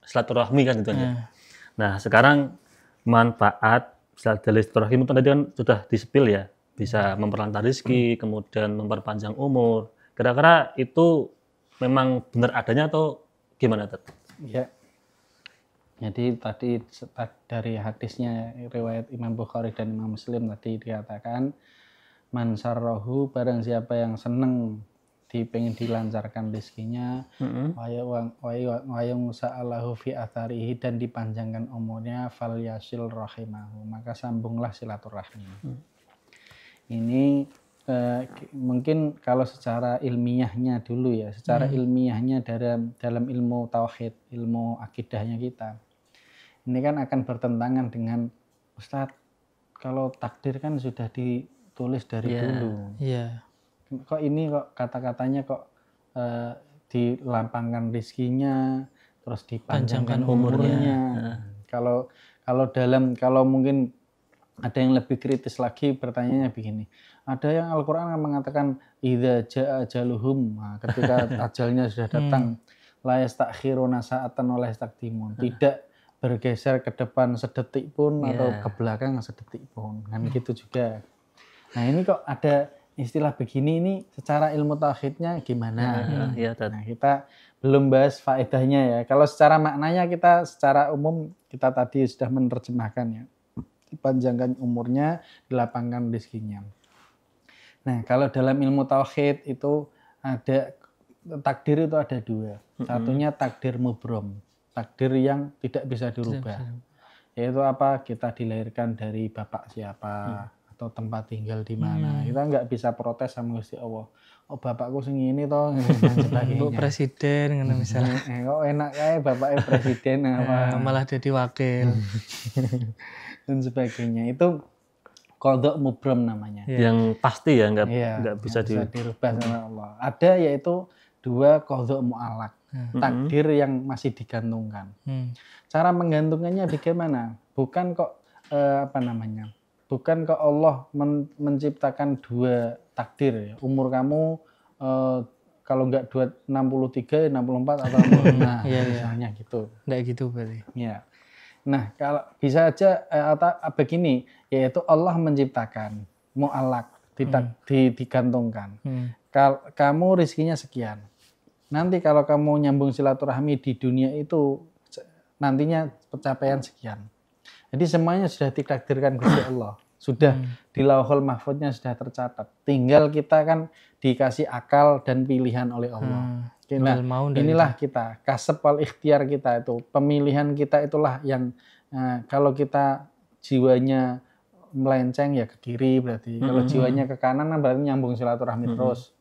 Silaturahmi kan itu ya. Nah sekarang manfaat silaturahim itu tadi kan sudah disepil ya. Bisa memperlancar rezeki, kemudian memperpanjang umur. Kira-kira itu memang benar adanya atau gimana, Tet? Ya. Jadi tadi dari hadisnya riwayat Imam Bukhari dan Imam Muslim tadi dikatakan man sarrahu, barang siapa yang seneng pengen dilancarkan rezekinya, wa yung sa'alahu fi atharihi, dan dipanjangkan umurnya, fal yasil rahimahu, maka sambunglah silaturahmi. Ini mungkin kalau secara ilmiahnya dulu ya, secara ilmiahnya dalam ilmu tauhid, ilmu akidahnya kita, ini kan akan bertentangan dengan Ustadz, kalau takdir kan sudah ditulis dari dulu. Kok ini kok kata-katanya kok dilampangkan rezekinya, terus dipanjangkan umurnya. Kalau mungkin ada yang lebih kritis lagi, pertanyaannya begini. Ada yang Al-Quran mengatakan idza jaa ajaluhum, ketika ajalnya sudah datang, la yastakhiruna sa'atan wa la yastaqdimun, tidak bergeser ke depan sedetik pun atau ke belakang sedetik pun, kan gitu juga. Nah ini kok ada istilah begini, ini secara ilmu tauhidnya gimana? Nah kita belum bahas faedahnya ya. Kalau secara maknanya kita secara umum kita tadi sudah menerjemahkannya, dipanjangkan umurnya, dilapangkan rezekinya. Nah, kalau dalam ilmu tauhid itu ada takdir, itu ada dua. Satunya takdir mubrom, takdir yang tidak bisa dirubah. Yaitu apa? Kita dilahirkan dari bapak siapa atau tempat tinggal di mana. Kita nggak bisa protes sama Gusti Allah. Oh, bapakku sing ini toh dan sebagainya. Presiden ngono misalnya. Kok enak kae bapaknya presiden apa malah jadi wakil. Dan sebagainya. Itu qadha mubrom namanya. Yang pasti ya, nggak bisa dirubah sama Allah. Ada yaitu dua qadha mu'allaq, takdir yang masih digantungkan. Cara menggantungkannya bagaimana? Bukan kok bukan kok Allah menciptakan dua takdir ya. Umur kamu kalau nggak 63, 64 atau 65 misalnya gitu. Nggak gitu berarti. Ya. Nah, kalau bisa aja begini, yaitu Allah menciptakan mu'allaq, digantungkan. Kamu rezekinya sekian. Nanti kalau kamu nyambung silaturahmi di dunia itu nantinya pencapaian sekian. Jadi semuanya sudah ditakdirkan Gusti Allah. Sudah di Lauhul Mahfuznya sudah tercatat. Tinggal kita kan dikasih akal dan pilihan oleh Allah. Nah, inilah kita, kasab wal ikhtiar kita itu, pemilihan kita itulah yang kalau kita jiwanya melenceng ya ke kiri berarti, kalau jiwanya ke kanan berarti nyambung silaturahmi terus.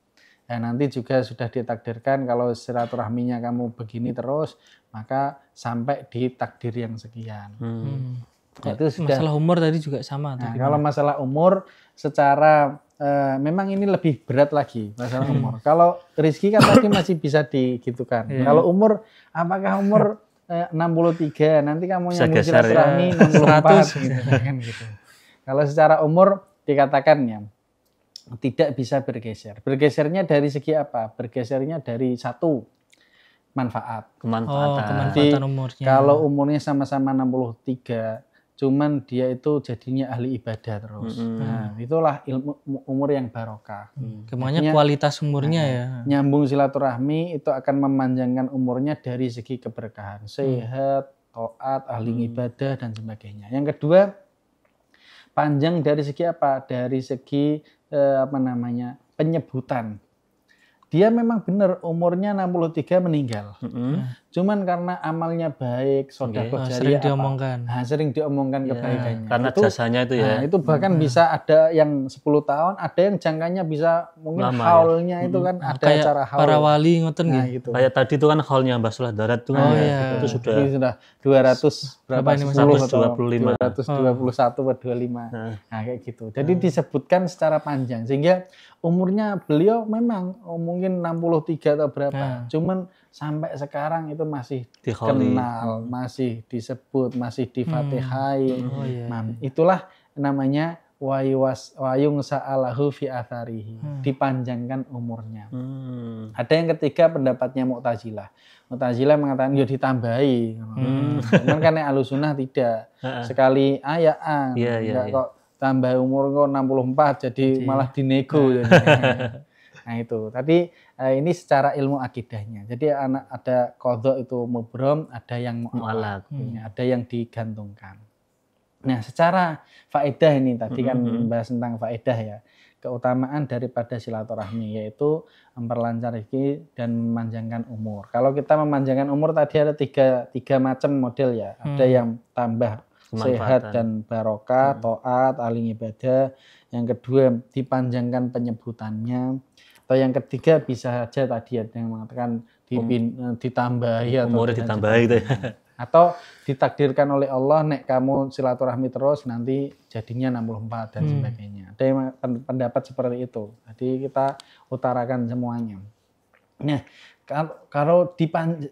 Nah, nanti juga sudah ditakdirkan kalau silaturahminya kamu begini terus, maka sampai di takdir yang sekian. Nah, itu sudah. Masalah umur tadi juga sama. Nah, kalau masalah umur secara memang ini lebih berat lagi masalah umur. Kalau rezeki kan tadi masih bisa digitukan. Kalau umur, apakah umur 63 nanti kamu nyambung silaturahmi 64 gitu, kan gitu. Kalau secara umur dikatakan ya tidak bisa bergeser. Bergesernya dari segi apa? Bergesernya dari satu, manfaat. Kemanfaatan umurnya. Kalau umurnya sama-sama 63, cuman dia itu jadinya ahli ibadah terus. Nah, itulah umur yang barokah. Kemana kualitas umurnya ya. Nyambung silaturahmi itu akan memanjangkan umurnya dari segi keberkahan, sehat, taat, ahli ibadah dan sebagainya. Yang kedua, panjang dari segi apa? Dari segi penyebutan. Dia memang benar umurnya 63 meninggal. Cuman karena amalnya baik, sedekah jariah sering diomongkan kebaikannya. Karena jasanya itu ya. Nah, itu bahkan bisa ada yang 10 tahun, ada yang jangkanya bisa mungkin haulnya itu kan ada kayak acara haul. Para wali ngoten gitu. Kayak tadi itu kan haulnya Mbah Sulah Darat itu kan itu sudah 200 berapa 225. 221 atau 25. Nah, kayak gitu. Jadi disebutkan secara panjang sehingga umurnya beliau memang mungkin 63 atau berapa. Cuman sampai sekarang itu masih Dikholi. kenal, masih disebut, masih difatihai. Oh, iya, iya. Itulah namanya wayung sa'alahu fi atharihi, dipanjangkan umurnya. Ada yang ketiga pendapatnya Mu'tazilah. Mu'tazilah mengatakan ya ditambahi. Cuman kan Ahlussunnah tidak. Sekali ya enggak kok tambah umur kok 64 jadi malah dinego. Nah itu. Tadi ini secara ilmu akidahnya. Jadi ada qadha itu mubrom, ada yang mu'allaq, ada yang digantungkan. Nah, secara faedah ini tadi kan membahas tentang faedah ya. Keutamaan daripada silaturahmi yaitu memperlancar rezeki dan memanjangkan umur. Kalau kita memanjangkan umur tadi ada tiga macam model ya. Ada yang tambah sehat dan barokah, taat, ahli ibadah. Yang kedua dipanjangkan penyebutannya. Atau yang ketiga bisa saja tadi ada yang mengatakan ditambahi atau umurnya ditambahi itu ya. Atau ditakdirkan oleh Allah nek kamu silaturahmi terus nanti jadinya 64 dan sebagainya. Ada yang pendapat seperti itu. Jadi kita utarakan semuanya. Nah, kalau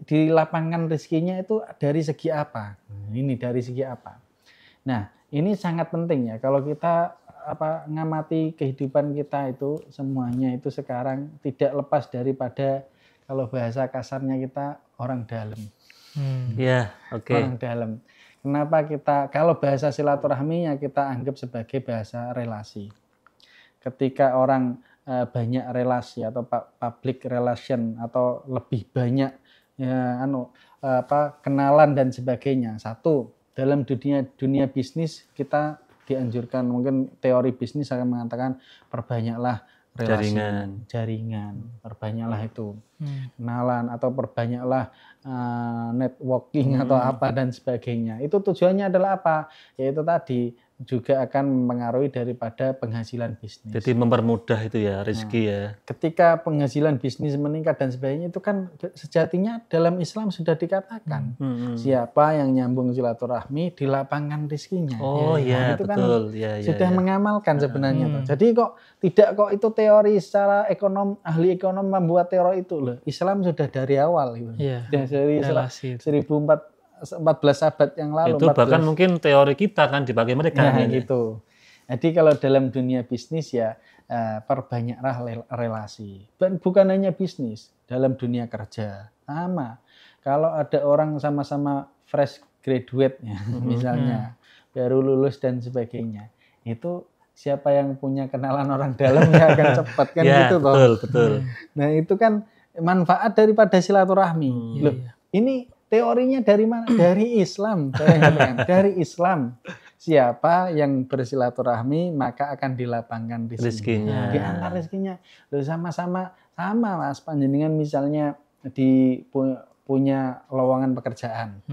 dilapangkan rezekinya itu dari segi apa? Ini dari segi apa? Nah, ini sangat penting ya kalau kita ngamati kehidupan kita itu semuanya itu sekarang tidak lepas daripada kalau bahasa kasarnya kita orang dalam. Orang dalam. Kenapa kita kalau bahasa silaturahminya kita anggap sebagai bahasa relasi. Ketika orang banyak relasi atau public relation atau lebih banyak kenalan dan sebagainya. Satu, dalam dunia bisnis kita dianjurkan, mungkin teori bisnis akan mengatakan perbanyaklah relasi, jaringan, perbanyaklah itu kenalan atau perbanyaklah networking atau apa dan sebagainya. Itu tujuannya adalah apa? Yaitu tadi juga akan mempengaruhi daripada penghasilan bisnis. Jadi mempermudah itu ya rezeki ya. Ketika penghasilan bisnis meningkat dan sebagainya itu kan sejatinya dalam Islam sudah dikatakan siapa yang nyambung silaturahmi dilapangkan rezekinya. Oh iya, itu betul. Kan sudah mengamalkan sebenarnya. Jadi tidak itu teori secara ahli ekonom membuat teori itu loh. Islam sudah dari awal itu. Dari 14 abad yang lalu. Itu bahkan mungkin teori kita kan dipakai mereka. Gitu. Jadi kalau dalam dunia bisnis ya perbanyaklah relasi. Dan bukan hanya bisnis, dalam dunia kerja sama. Kalau ada orang sama-sama fresh graduate ya, misalnya baru lulus dan sebagainya, itu siapa yang punya kenalan orang dalam ya akan cepat kan gitu toh. Betul. Nah itu kan manfaat daripada silaturahmi. Loh, ini teorinya dari mana? Dari Islam. Dari Islam. Siapa yang bersilaturahmi maka akan dilapangkan rezekinya. Diantar rezekinya. Loh, sama Mas panjenengan misalnya punya lowongan pekerjaan.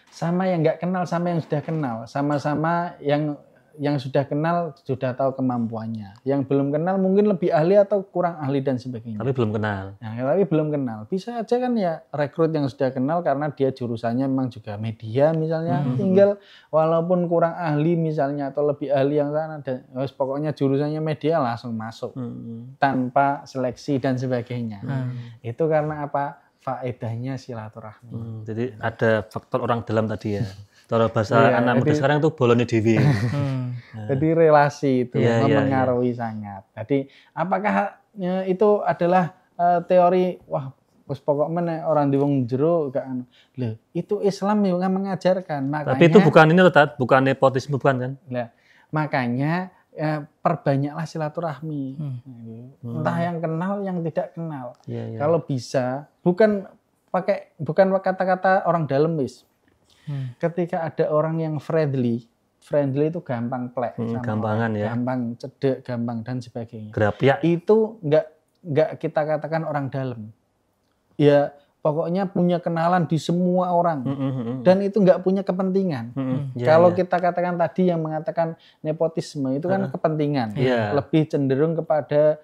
Sama yang nggak kenal sama yang sudah kenal. Sama-sama yang sudah kenal sudah tahu kemampuannya. Yang belum kenal mungkin lebih ahli atau kurang ahli dan sebagainya. Tapi belum kenal. Nah, tapi belum kenal. Bisa aja kan ya rekrut yang sudah kenal karena dia jurusannya memang juga media misalnya. Tinggal walaupun kurang ahli misalnya atau lebih ahli yang sana dan pokoknya jurusannya media langsung masuk. Tanpa seleksi dan sebagainya. Itu karena apa? Faedahnya silaturahmi. Jadi ada faktor orang dalam tadi ya. Kalau bahasa anak muda sekarang itu bolone dewi. Jadi relasi itu mempengaruhi sangat. Jadi apakah itu adalah teori pokoknya orang di wong jero kan. Loh, itu Islam yang mengajarkan. Makanya, tapi itu bukan nepotisme bukan kan? Makanya perbanyaklah silaturahmi. Entah yang kenal yang tidak kenal. Kalau bisa bukan kata-kata orang dalam wis. Ketika ada orang yang friendly itu gampang plek, gampangan ya, gampang cedek, gampang dan sebagainya. Gerapyak. Itu nggak kita katakan orang dalam. Ya pokoknya punya kenalan di semua orang dan itu nggak punya kepentingan. Kalau kita katakan tadi yang mengatakan nepotisme itu kan kepentingan, lebih cenderung kepada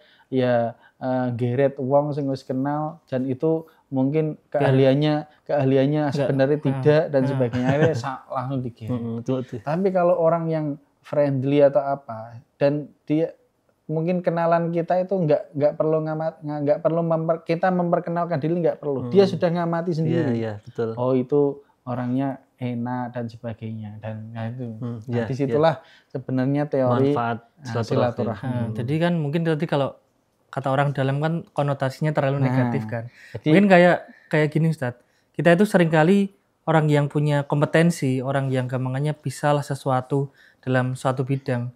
geret uang sing wis kenal dan itu mungkin keahliannya sebenarnya tidak dan sebagainya akhirnya langsung digeret. Tapi kalau orang yang friendly atau apa dan dia mungkin kenalan kita itu nggak perlu kita memperkenalkan diri, nggak perlu. Dia sudah ngamati sendiri. Iya, betul. Oh, itu orangnya enak dan sebagainya, dan itu. Disitulah sebenarnya teori manfaat silaturahmi. Jadi kan mungkin tadi kalau kata orang dalam kan konotasinya terlalu negatif kan. Jadi, mungkin kayak gini Ustadz. Kita itu seringkali orang yang punya kompetensi, orang yang gampangannya bisalah sesuatu dalam suatu bidang,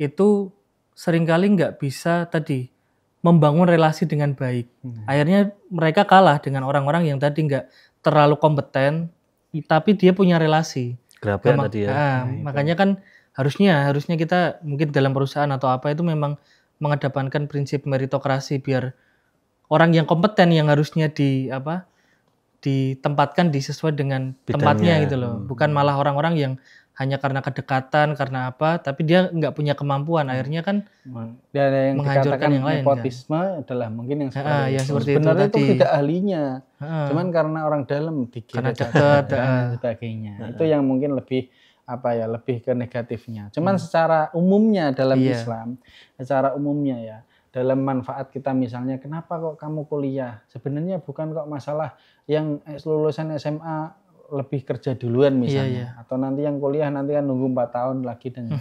itu seringkali nggak bisa tadi membangun relasi dengan baik. Akhirnya mereka kalah dengan orang-orang yang tadi nggak terlalu kompeten, tapi dia punya relasi. Gerapen tadi ya. Makanya kan harusnya kita mungkin dalam perusahaan atau apa itu memang mengedepankan prinsip meritokrasi, biar orang yang kompeten yang harusnya ditempatkan sesuai dengan bidangnya, tempatnya gitu loh. Bukan malah orang-orang yang hanya karena kedekatan, karena apa, tapi dia nggak punya kemampuan, akhirnya kan yang menghancurkan yang lain. Nepotisme adalah mungkin yang seperti sebenarnya itu tadi. tidak ahlinya, cuman karena orang dalam karena dekat dan sebagainya. Itu yang mungkin lebih lebih ke negatifnya. Cuman secara umumnya dalam Islam, secara umumnya ya, dalam manfaat kita misalnya, kenapa kok kamu kuliah? Sebenarnya bukan kok masalah yang lulusan SMA lebih kerja duluan misalnya, atau nanti yang kuliah nanti kan nunggu 4 tahun lagi, dan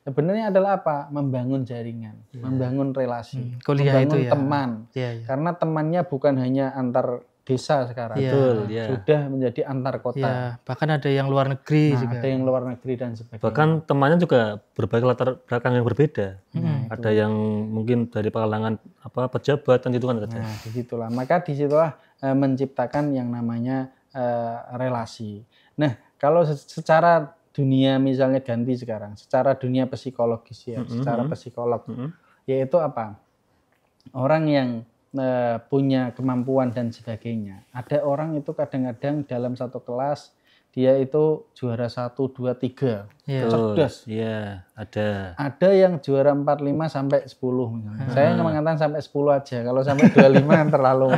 sebenarnya adalah apa? Membangun jaringan, membangun relasi, membangun teman. Karena temannya bukan hanya antar desa sekarang, sudah menjadi antar kota. Bahkan ada yang luar negeri juga. Ada yang luar negeri dan sebagainya. Bahkan temannya juga berbagai latar belakang yang berbeda. Ada yang mungkin dari kalangan pejabat dan itu kan ada. Nah, disitulah. Maka disitulah menciptakan yang namanya relasi. Nah, kalau secara dunia misalnya ganti sekarang, secara dunia psikologis ya, secara psikolog, yaitu apa? Orang yang punya kemampuan dan sebagainya. Ada orang itu kadang-kadang dalam satu kelas dia itu juara 1, 2, 3, cerdas. Iya, ada. Ada yang juara 4, 5 sampai 10 misalnya. Saya mengatakan sampai 10 aja. Kalau sampai 25 terlalu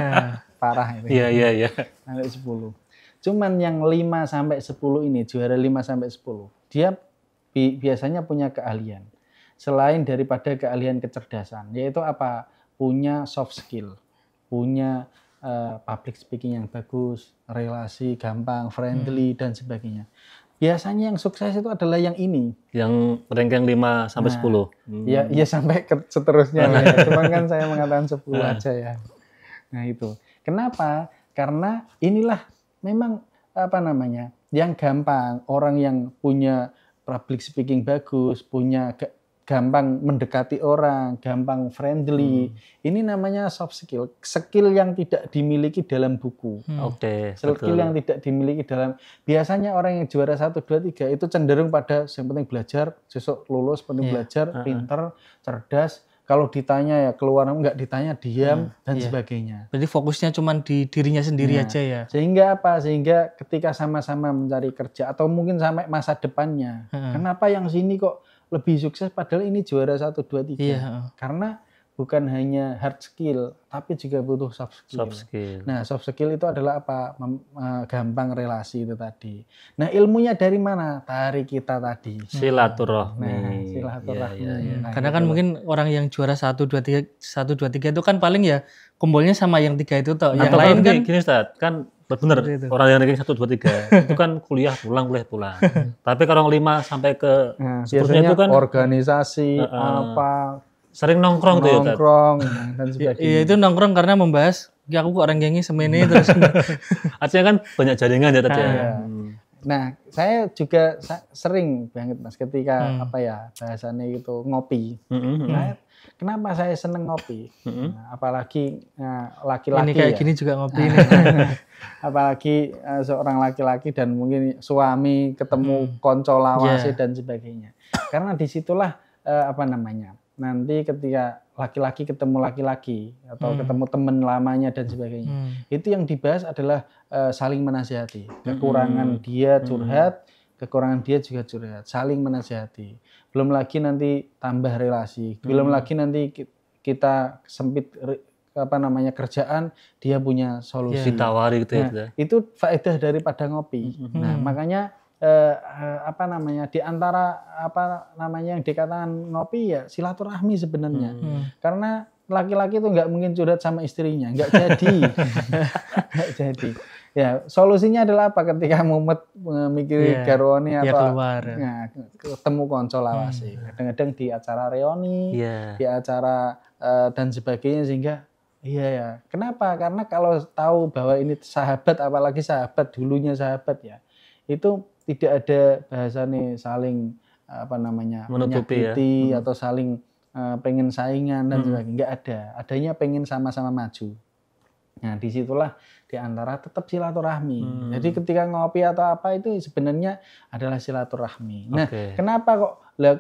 parah itu. Iya. Sampai 10. Cuman yang 5 sampai 10 ini, juara 5 sampai 10, dia biasanya punya keahlian. Selain daripada keahlian kecerdasan, yaitu apa? Punya soft skill, punya public speaking yang bagus, relasi gampang, friendly dan sebagainya. Biasanya yang sukses itu adalah yang ini. Yang ranking 5 sampai 10. Ya sampai seterusnya. Ya. Cuman kan saya mengatakan 10 aja ya. Nah itu. Kenapa? Karena inilah memang yang gampang, orang yang punya public speaking bagus, punya gampang mendekati orang, gampang friendly. Ini namanya soft skill, skill yang tidak dimiliki dalam buku. Skill yang tidak dimiliki dalam, biasanya orang yang juara 1, 2, 3 itu cenderung pada yang penting belajar, besok lulus, penting belajar, pinter, cerdas. Kalau ditanya ya keluar, enggak ditanya diam dan sebagainya. Jadi fokusnya cuma di dirinya sendiri aja ya. Sehingga apa? Sehingga ketika sama-sama mencari kerja atau mungkin sampai masa depannya, kenapa yang sini kok lebih sukses padahal ini juara 1, 2, 3? Karena bukan hanya hard skill, tapi juga butuh soft skill. Nah, soft skill itu adalah apa? Gampang relasi itu tadi. Nah, ilmunya dari mana? Dari kita tadi. Silaturahmi. Nah, silaturahmi. Nah, karena kan mungkin orang yang juara 1, 2, 3 itu kan paling ya kumpulnya sama yang 3 itu toh. Yang lain kan gini Ustaz, kan benar orang yang ranking 1, 2, 3 itu kan kuliah pulang. Tapi kalau 5 sampai ke seterusnya itu kan organisasi sering nongkrong tuh ya, dan sebagainya. Iya, itu nongkrong karena membahas, ya aku kok orang gengnya semene terus. Artinya kan banyak jaringan ya tadi. Nah, saya juga sering banget Mas ketika bahasannya itu ngopi. Nah, kenapa saya seneng ngopi? Nah, apalagi laki-laki. Ini kayak gini juga ngopi nih. Apalagi seorang laki-laki dan mungkin suami ketemu konco lawase dan sebagainya. Karena disitulah nanti ketika laki-laki ketemu laki-laki atau ketemu teman lamanya dan sebagainya, itu yang dibahas adalah saling menasihati. Kekurangan dia curhat, kekurangan dia juga curhat, saling menasihati. Belum lagi nanti tambah relasi, belum lagi nanti kita sempit kerjaan, dia punya solusi. Ditawari gitu ya. Itu faedah daripada ngopi. Nah, makanya apa namanya, di antara apa namanya yang dikatakan ngopi ya silaturahmi sebenarnya. Karena laki-laki itu nggak mungkin curhat sama istrinya, nggak jadi. Nggak jadi. Ya, solusinya adalah apa? Ketika mumet mikir garwane atau keluar. Nah, ketemu konco lawase. Kadang-kadang di acara reuni, di acara dan sebagainya, sehingga iya ya. Kenapa? Karena kalau tahu bahwa ini sahabat, apalagi sahabat dulunya sahabat ya, itu tidak ada bahasanya saling apa namanya menyakiti atau saling pengen saingan dan sebagainya. Enggak ada. Adanya pengen sama-sama maju. Nah, disitulah di antara tetap silaturahmi. Jadi ketika ngopi atau apa itu sebenarnya adalah silaturahmi. Nah,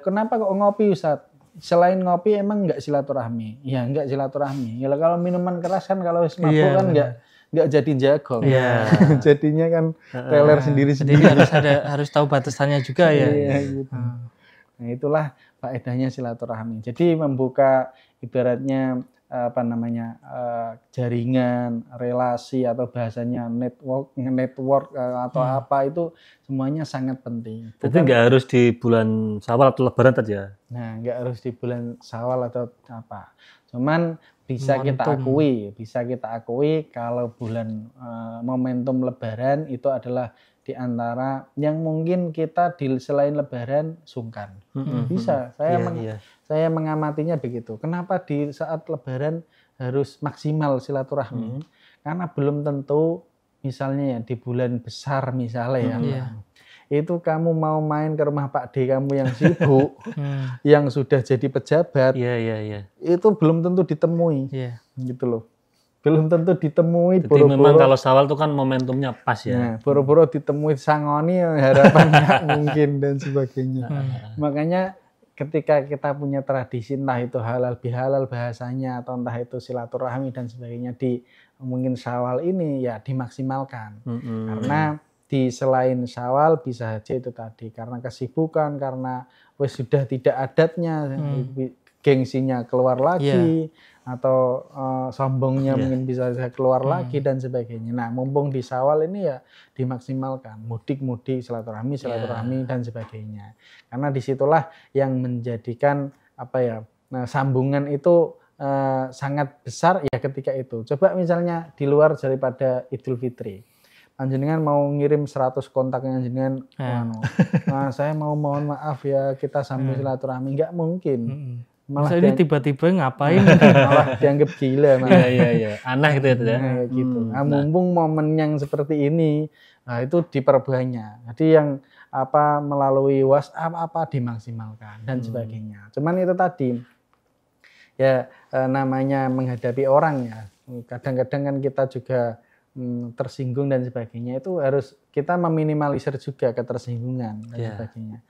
kenapa kok ngopi, Ustaz? Selain ngopi emang enggak silaturahmi? Ya enggak silaturahmi. Ya kalau minuman keras kan kalau mabuk kan enggak jadi jago. Jadinya kan teler sendiri-sendiri. Jadi harus tahu batasannya juga ya. Gitu. Nah, itulah faedahnya silaturahmi. Jadi membuka ibaratnya apa namanya jaringan, relasi atau bahasanya network atau apa itu semuanya sangat penting. Jadi nggak harus di bulan Syawal atau Lebaran tadi ya? Nah, nggak harus di bulan Syawal atau apa. Cuman bisa kita akui kalau bulan momentum Lebaran itu adalah di antara yang mungkin kita selain Lebaran sungkan. Bisa. Saya mengamatinya begitu. Kenapa di saat Lebaran harus maksimal silaturahmi? Karena belum tentu misalnya ya di bulan besar misalnya itu kamu mau main ke rumah Pak D kamu yang sibuk, yang sudah jadi pejabat, itu belum tentu ditemui, gitu loh. Belum tentu ditemui. Jadi memang kalau Syawal itu kan momentumnya pas ya. Nah, boro-boro ditemui sangoni harapan nggak mungkin dan sebagainya. Makanya ketika kita punya tradisi entah itu halal bihalal bahasanya atau entah itu silaturahmi dan sebagainya di mungkin Syawal ini ya dimaksimalkan. Karena di selain Syawal bisa aja itu tadi karena kesibukan, karena wes sudah tidak adatnya, gengsinya keluar lagi atau sombongnya mungkin bisa keluar lagi dan sebagainya. Nah, mumpung di Syawal ini ya dimaksimalkan mudik silaturahmi dan sebagainya. Karena disitulah yang menjadikan apa ya, sambungan itu sangat besar ya ketika itu. Coba misalnya di luar daripada Idul Fitri. Panjenengan mau ngirim 100 kontaknya jenengan, saya mohon maaf ya kita sambung silaturahmi, nggak mungkin. Malah ini tiba-tiba ngapain? Malah dianggap gila. Aneh gitu ya. Gitu. Nah, mumpung momen yang seperti ini, nah itu diperbanyak. Jadi yang apa melalui WhatsApp apa dimaksimalkan dan sebagainya. Cuman itu tadi ya namanya menghadapi orang ya. Kadang-kadang kan kita juga tersinggung dan sebagainya, itu harus kita meminimalisir juga ketersinggungan dan sebagainya.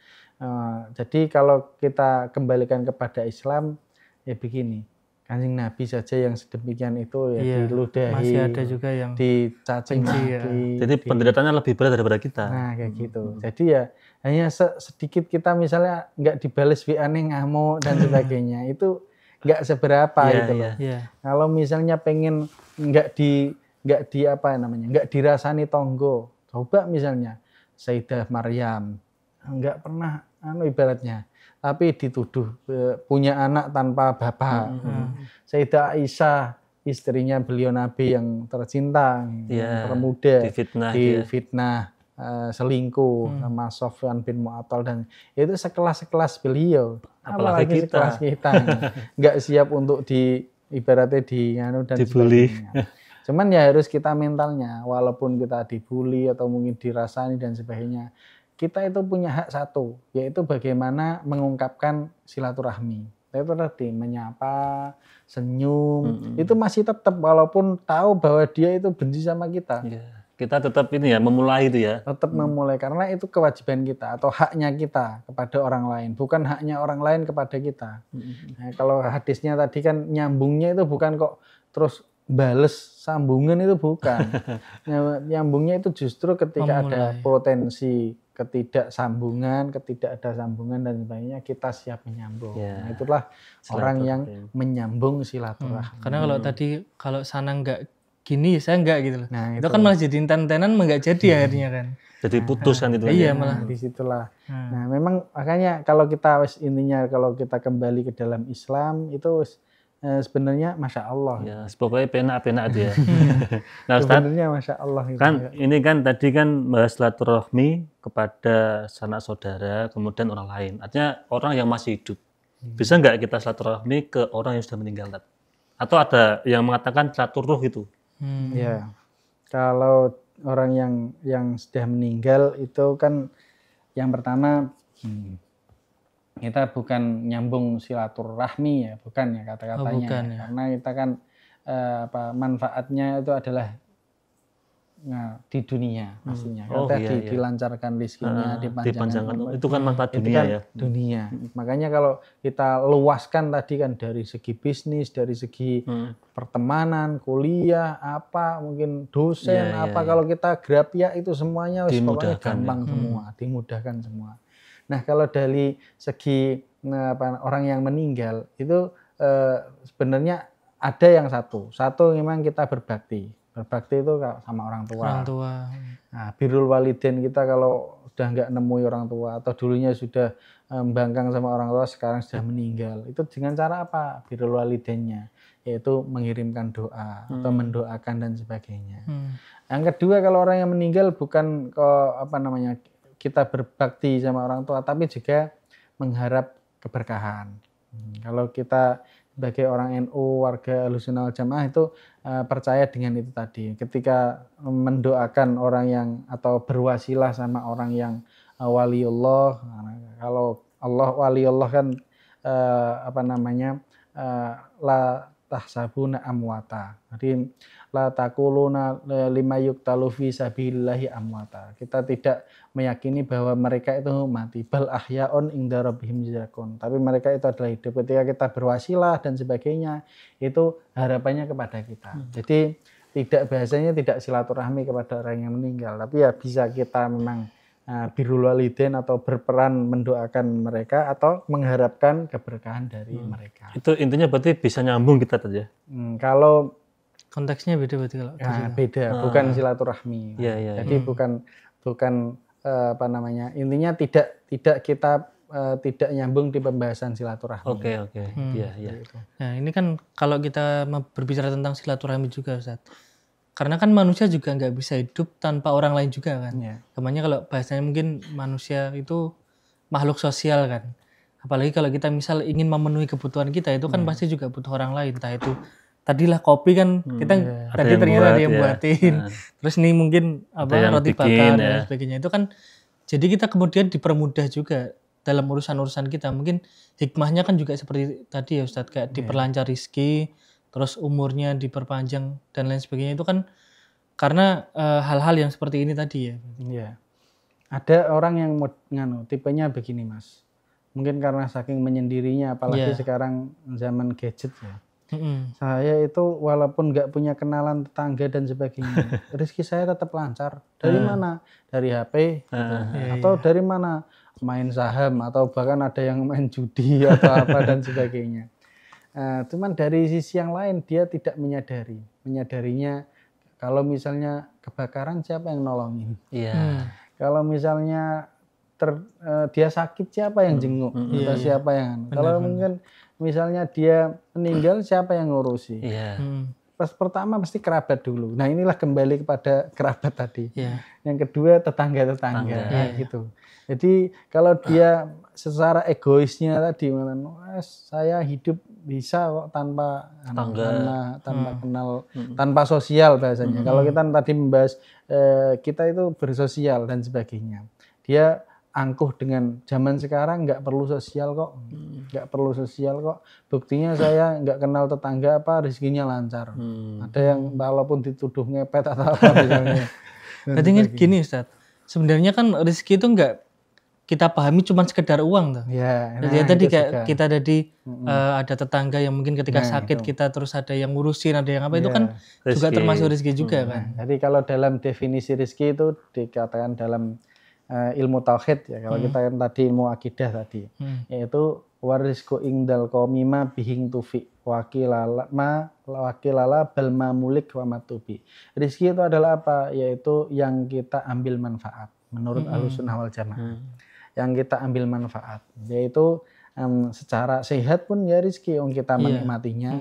Jadi kalau kita kembalikan kepada Islam ya begini, Kanjeng Nabi saja yang sedemikian itu ya diludahi, masih ada juga yang dicacing maki. Jadi penderitaannya lebih berat daripada kita. Nah kayak gitu. Jadi ya hanya sedikit kita misalnya nggak dibales WA-nya ngamuk dan sebagainya, itu nggak seberapa gitu loh. Kalau misalnya pengen nggak dirasani tonggo, coba misalnya Sayyidah Maryam nggak pernah ibaratnya, tapi dituduh punya anak tanpa bapak. Sayyidah Aisyah istrinya beliau Nabi yang tercinta, yang termuda, difitnah selingkuh sama Sofyan bin Mu'attal, dan itu sekelas beliau, apalagi sekelas kita nggak siap untuk ibaratnya dan dibully. Cuman ya harus kita mentalnya, walaupun kita dibully atau mungkin dirasani dan sebagainya, kita itu punya hak satu, yaitu bagaimana mengungkapkan silaturahmi. Itu tadi menyapa, senyum, itu masih tetap walaupun tahu bahwa dia itu benci sama kita. Kita tetap ini ya memulai itu ya. Tetap memulai karena itu kewajiban kita atau haknya kita kepada orang lain, bukan haknya orang lain kepada kita. Nah, kalau hadisnya tadi kan nyambungnya itu bukan kok terus bales sambungan, itu bukan. Nyambungnya itu justru ketika ada potensi ketidaksambungan, ada sambungan dan sebagainya, kita siap menyambung. Nah, itulah orang yang menyambung silaturahmi. Karena kalau sana enggak gini, saya enggak gitu loh. Nah, itu kan malah jadi enten-entenan enggak jadi akhirnya kan. Jadi putus kan itu. Iya, ya. malah. Disitulah. Nah, memang makanya kalau kita intinya kalau kita kembali ke dalam Islam itu sebenarnya masya Allah. Ya, pokoknya penak-penak dia. Nah, Ustaz, Sebenarnya masya Allah gitu. kan ini kan tadi kan bahas silaturahmi kepada sanak saudara, kemudian orang lain. Artinya orang yang masih hidup. Bisa nggak kita silaturahmi ke orang yang sudah meninggal? Atau ada yang mengatakan silaturruh gitu? Ya, kalau orang yang sudah meninggal itu kan yang pertama kita bukan nyambung silaturahmi ya, bukan ya kata-katanya. bukan, ya. Karena kita kan manfaatnya itu adalah di dunia pastinya. Dilancarkan rezekinya, dipanjangkan. Itu kan manfaat Itu dunia kan ya. dunia. Makanya kalau kita luaskan tadi kan dari segi bisnis, dari segi pertemanan, kuliah, apa mungkin dosen, kalau kita grafia itu semuanya pokoknya gampang semua, dimudahkan semua. Nah, kalau dari segi orang yang meninggal itu sebenarnya ada yang satu memang kita berbakti. Berbakti itu sama orang tua. Nah, birrul walidain kita kalau sudah nggak nemui orang tua atau dulunya sudah membangkang sama orang tua sekarang sudah meninggal. Itu dengan cara apa? Birrul walidainnya, yaitu mengirimkan doa atau mendoakan dan sebagainya. Yang kedua kalau orang yang meninggal bukan kita berbakti sama orang tua, tapi juga mengharap keberkahan. Kalau kita sebagai orang NU, warga Ahlussunnah wal Jamaah itu percaya dengan itu tadi. Ketika mendoakan orang yang atau berwasilah sama orang yang waliullah, kalau Allah waliullah kan la tahsabuna amwata. Jadi la taquluna lima yuqtalu fi sabilillahi amwata. Kita tidak meyakini bahwa mereka itu mati. Bal ahyaun inda rabbihim yurzaqun. Tapi mereka itu adalah hidup. Ketika kita berwasilah dan sebagainya, itu harapannya kepada kita. Jadi bahasanya tidak silaturahmi kepada orang yang meninggal, tapi ya bisa kita memang birrul walidain atau berperan mendoakan mereka atau mengharapkan keberkahan dari mereka. Itu intinya berarti bisa nyambung kita tadi ya. Kalau konteksnya beda berarti kalau beda, bukan silaturahmi. Jadi bukan intinya tidak kita tidak nyambung di pembahasan silaturahmi. Oke. Iya. Nah, ini kan kalau kita berbicara tentang silaturahmi juga, Ustaz. Karena kan manusia juga nggak bisa hidup tanpa orang lain juga kan. Namanya kalau bahasanya mungkin manusia itu makhluk sosial kan. Apalagi kalau kita misal ingin memenuhi kebutuhan kita itu kan pasti juga butuh orang lain. Entah itu tadilah kopi kan kita tadi ternyata ada yang buatin. Terus ini mungkin roti bakar dan sebagainya. Itu kan jadi kita kemudian dipermudah juga dalam urusan-urusan kita. Mungkin hikmahnya kan juga seperti tadi ya Ustadz, kayak diperlancar rezeki, terus umurnya diperpanjang dan lain sebagainya. Itu kan karena hal-hal yang seperti ini tadi ya. Iya. Ada orang yang tipenya begini Mas. Mungkin karena saking menyendirinya, apalagi sekarang zaman gadget ya. Saya itu walaupun nggak punya kenalan tetangga dan sebagainya, rezeki saya tetap lancar. Dari mana? Dari HP atau dari mana? Main saham atau bahkan ada yang main judi atau apa dan sebagainya. Cuman dari sisi yang lain dia tidak menyadarinya kalau misalnya kebakaran siapa yang nolongin? Kalau misalnya dia sakit siapa yang jenguk? Atau siapa yang kalau mungkin misalnya dia meninggal siapa yang ngurusi? Pertama pasti kerabat dulu. Nah inilah kembali kepada kerabat tadi. Yang kedua tetangga gitu. Jadi kalau dia secara egoisnya tadi, saya hidup bisa kok tanpa kenal, tanpa sosial bahasanya. Kalau kita tadi membahas kita itu bersosial dan sebagainya. Dia angkuh dengan zaman sekarang nggak perlu sosial kok, buktinya saya nggak kenal tetangga rezekinya lancar. Ada yang walaupun dituduh ngepet atau apa misalnya. Berarti gini Ustadz, sebenarnya kan rezeki itu nggak kita pahami cuma sekedar uang tuh. Jadi tadi kayak kita ada tetangga yang mungkin ketika sakit kita terus ada yang ngurusin, ada yang apa itu kan rezeki. Juga termasuk rezeki juga kan. Jadi kalau dalam definisi rezeki itu dikatakan dalam ilmu tauhid ya, kalau kita kan tadi ilmu akidah tadi, yaitu warizqu indal qaumima bihing tufi wakilala bal mamulik wa matubi. Rezeki itu adalah apa? Yaitu yang kita ambil manfaat. menurut Ahlussunnah wal Jamaah. Yang kita ambil manfaat, yaitu secara sehat pun ya rezeki yang kita menikmatinya.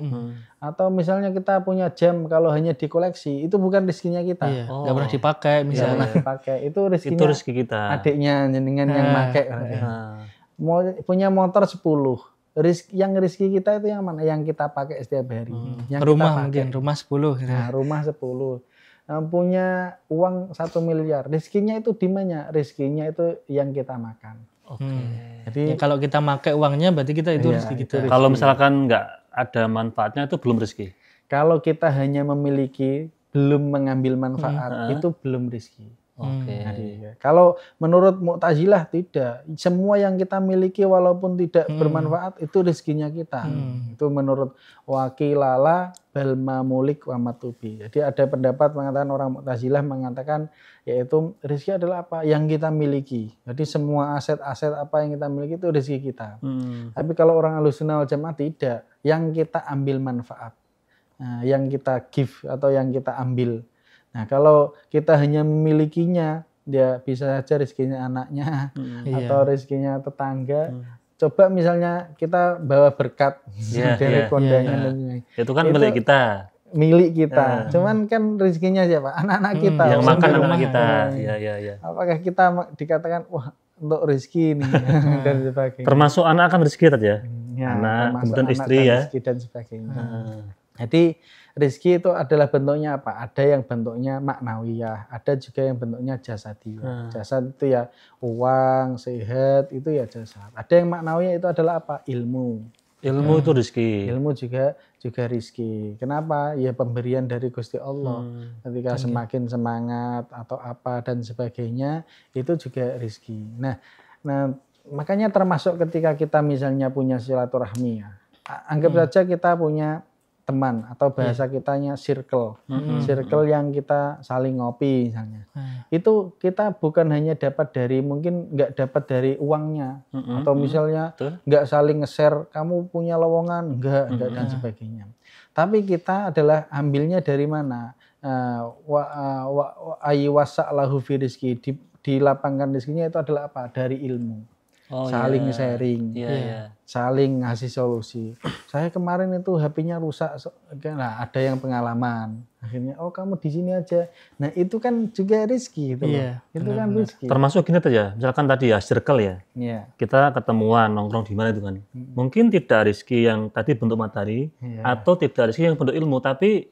Atau misalnya kita punya jam, kalau hanya dikoleksi itu bukan rezekinya kita. Nggak pernah dipakai misalnya. Nggak pernah dipakai, itu rezekinya Itu rezeki kita. adiknya jenengan yang pakai. Mau punya motor 10, yang rezeki kita itu yang mana? Yang kita pakai setiap hari. Yang Rumah kita mungkin, rumah 10 gitu. Nah, rumah 10. Punya uang 1 miliar, rezekinya itu di mana? Rezekinya itu yang kita makan. Jadi Ya, kalau kita pakai uangnya berarti kita itu rezeki kita. Kalau misalkan nggak ada manfaatnya itu belum rezeki. kalau kita hanya memiliki belum mengambil manfaat, itu belum rezeki. Jadi, kalau menurut Mu'tazilah tidak, semua yang kita miliki walaupun tidak bermanfaat itu rezekinya kita. Itu menurut Wakilala Balma Mulik wa Matubi. Jadi ada pendapat mengatakan, orang Mu'tazilah mengatakan yaitu rezeki adalah apa yang kita miliki. Jadi semua aset-aset apa yang kita miliki itu rezeki kita. Tapi kalau orang Ahlussunnah wal Jamaah tidak, yang kita ambil manfaat, yang kita give atau yang kita ambil. Nah, kalau kita hanya memilikinya, dia bisa saja rezekinya anaknya atau rezekinya tetangga. Coba misalnya kita bawa berkat dari kondangan dan lain-lain. Itu kan milik kita. Milik kita. Cuman kan rezekinya siapa? Anak-anak kita. Yang makan anak kita. Apakah kita dikatakan wah untuk rezeki nih dan sebagainya. Termasuk anak kan rezeki tadi ya. Anak, kemudian istri ya. Rezeki dan sebagainya. Jadi rezeki itu adalah bentuknya apa? Ada yang bentuknya maknawiyah, ada juga yang bentuknya jasadiyah. Jasad itu ya uang, sehat, itu ya jasad. Ada yang maknawiyah itu adalah apa? Ilmu. Ilmu itu rezeki. Ilmu juga rezeki. Kenapa? Ya pemberian dari Gusti Allah. Ketika semakin semangat atau apa dan sebagainya, itu juga rezeki. Nah, makanya termasuk ketika kita misalnya punya silaturahmi ya. Anggap saja kita punya teman atau bahasa kitanya circle. Circle yang kita saling ngopi misalnya. Itu kita bukan hanya dapat dari, mungkin nggak dapat dari uangnya atau misalnya nggak saling nge-share kamu punya lowongan, enggak dan sebagainya. Tapi kita adalah ambilnya dari mana? Ayyawasa'lahu fi rizki, dilapangkan rezekinya itu adalah apa? Dari ilmu. Saling sharing, saling ngasih solusi. Saya kemarin itu HP-nya rusak, nah ada yang pengalaman. Akhirnya, oh kamu di sini aja. Nah itu kan juga rezeki, itu kan rezeki. Termasuk gini aja, misalkan tadi ya circle ya. Kita ketemuan nongkrong di mana itu kan. Mungkin tidak rezeki yang tadi bentuk materi, atau tidak rezeki yang bentuk ilmu, tapi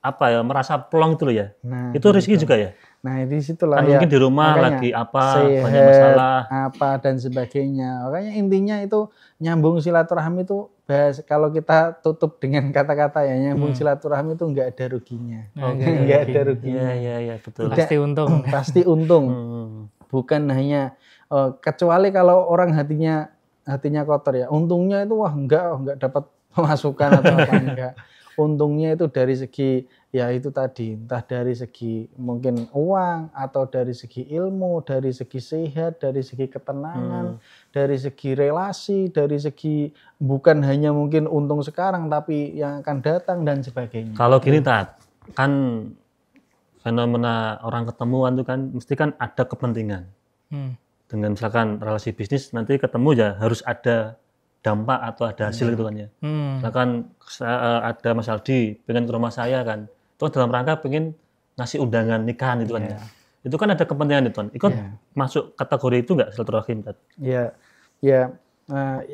apa ya, merasa plong itu loh ya. Itu rezeki juga ya. Nah di situlah kan ya, mungkin di rumah lagi apa, banyak masalah apa dan sebagainya. Makanya intinya itu nyambung silaturahmi itu kalau kita tutup dengan kata-kata ya, nyambung silaturahmi itu nggak ada ruginya. Nggak ada ruginya. Iya, betul. Pasti untung. Pasti untung. Bukan hanya kecuali kalau orang hatinya kotor ya. Untungnya itu wah enggak dapat pemasukan atau apa enggak. Untungnya itu dari segi ya itu tadi, entah dari segi mungkin uang atau dari segi ilmu, dari segi sehat, dari segi ketenangan, dari segi relasi, dari segi bukan hanya mungkin untung sekarang tapi yang akan datang dan sebagainya. Kalau gini Tat, kan fenomena orang ketemuan itu kan mesti kan ada kepentingan. Dengan misalkan relasi bisnis nanti ketemu ya harus ada dampak atau ada hasil gitu kan ya. Misalkan ada Mas Aldi pengen ke rumah saya kan, itu dalam rangka pengen ngasih undangan nikahan itu kan ya. Itu kan ada kepentingan itu kan. Ikut masuk kategori itu nggak silaturahim?